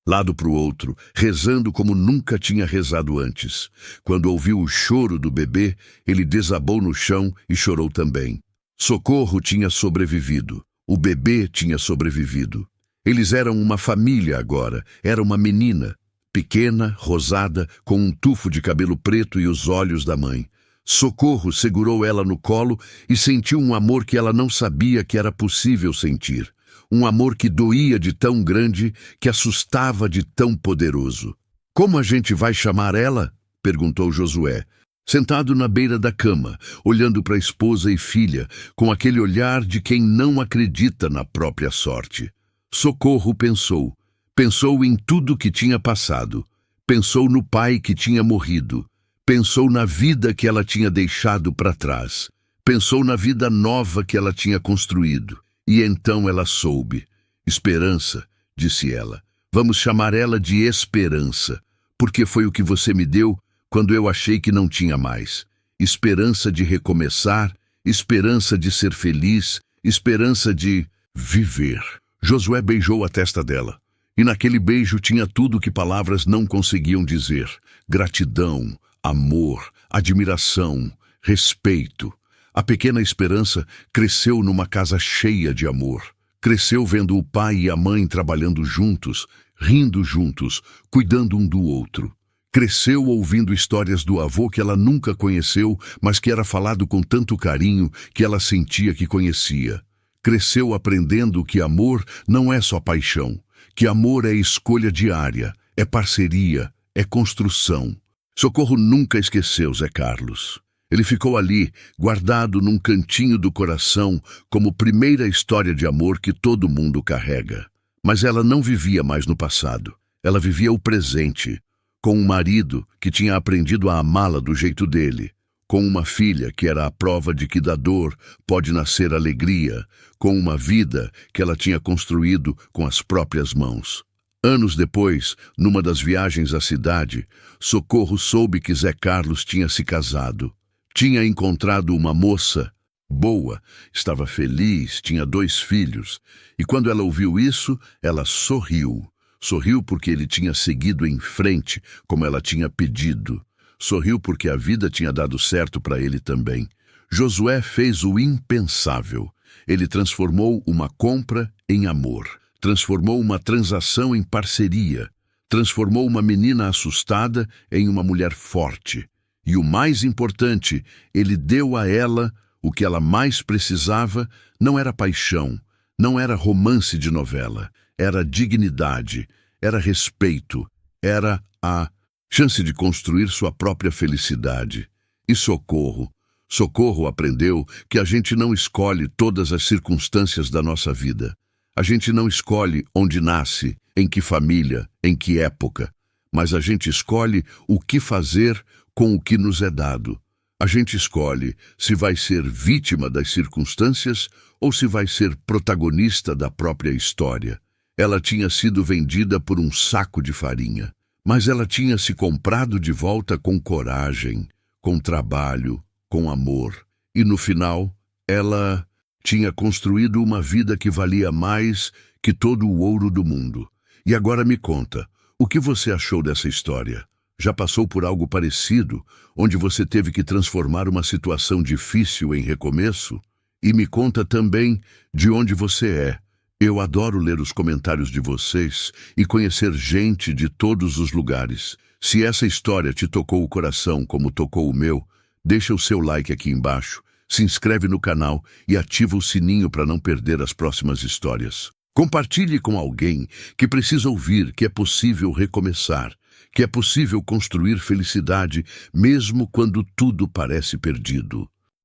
lado para o outro, rezando como nunca tinha rezado antes. Quando ouviu o choro do bebê, ele desabou no chão e chorou também. Socorro tinha sobrevivido. O bebê tinha sobrevivido. Eles eram uma família agora. Era uma menina, pequena, rosada, com um tufo de cabelo preto e os olhos da mãe. Socorro segurou ela no colo e sentiu um amor que ela não sabia que era possível sentir. Um amor que doía de tão grande, que assustava de tão poderoso. Como a gente vai chamar ela? Perguntou Josué. Sentado na beira da cama, olhando para a esposa e filha, com aquele olhar de quem não acredita na própria sorte. Socorro pensou. Pensou em tudo que tinha passado. Pensou no pai que tinha morrido. Pensou na vida que ela tinha deixado para trás. Pensou na vida nova que ela tinha construído. E então ela soube. Esperança, disse ela. Vamos chamar ela de Esperança, porque foi o que você me deu quando eu achei que não tinha mais. Esperança de recomeçar, esperança de ser feliz, esperança de viver. Josué beijou a testa dela. E naquele beijo tinha tudo que palavras não conseguiam dizer. Gratidão, amor, admiração, respeito. A pequena Esperança cresceu numa casa cheia de amor. Cresceu vendo o pai e a mãe trabalhando juntos, rindo juntos, cuidando um do outro. Cresceu ouvindo histórias do avô que ela nunca conheceu, mas que era falado com tanto carinho que ela sentia que conhecia. Cresceu aprendendo que amor não é só paixão, que amor é escolha diária, é parceria, é construção. Socorro nunca esqueceu Zé Carlos. Ele ficou ali, guardado num cantinho do coração, como primeira história de amor que todo mundo carrega. Mas ela não vivia mais no passado. Ela vivia o presente, com um marido que tinha aprendido a amá-la do jeito dele, com uma filha que era a prova de que da dor pode nascer alegria, com uma vida que ela tinha construído com as próprias mãos. Anos depois, numa das viagens à cidade, Socorro soube que Zé Carlos tinha se casado. Tinha encontrado uma moça boa, estava feliz, tinha 2 filhos. E quando ela ouviu isso, ela sorriu. Sorriu porque ele tinha seguido em frente, como ela tinha pedido. Sorriu porque a vida tinha dado certo para ele também. Josué fez o impensável. Ele transformou uma compra em amor. Transformou uma transação em parceria. Transformou uma menina assustada em uma mulher forte. E o mais importante, ele deu a ela o que ela mais precisava. Não era paixão, não era romance de novela, era dignidade, era respeito, era a chance de construir sua própria felicidade. E Socorro aprendeu que a gente não escolhe todas as circunstâncias da nossa vida. A gente não escolhe onde nasce, em que família, em que época, mas a gente escolhe o que fazer com o que nos é dado. A gente escolhe se vai ser vítima das circunstâncias ou se vai ser protagonista da própria história. Ela tinha sido vendida por um saco de farinha, mas ela tinha se comprado de volta com coragem, com trabalho, com amor. E no final, ela tinha construído uma vida que valia mais que todo o ouro do mundo. E agora me conta, o que você achou dessa história? Já passou por algo parecido, onde você teve que transformar uma situação difícil em recomeço? E me conta também de onde você é. Eu adoro ler os comentários de vocês e conhecer gente de todos os lugares. Se essa história te tocou o coração como tocou o meu, deixa o seu like aqui embaixo, se inscreve no canal e ativa o sininho para não perder as próximas histórias. Compartilhe com alguém que precisa ouvir que é possível recomeçar, que é possível construir felicidade mesmo quando tudo parece perdido.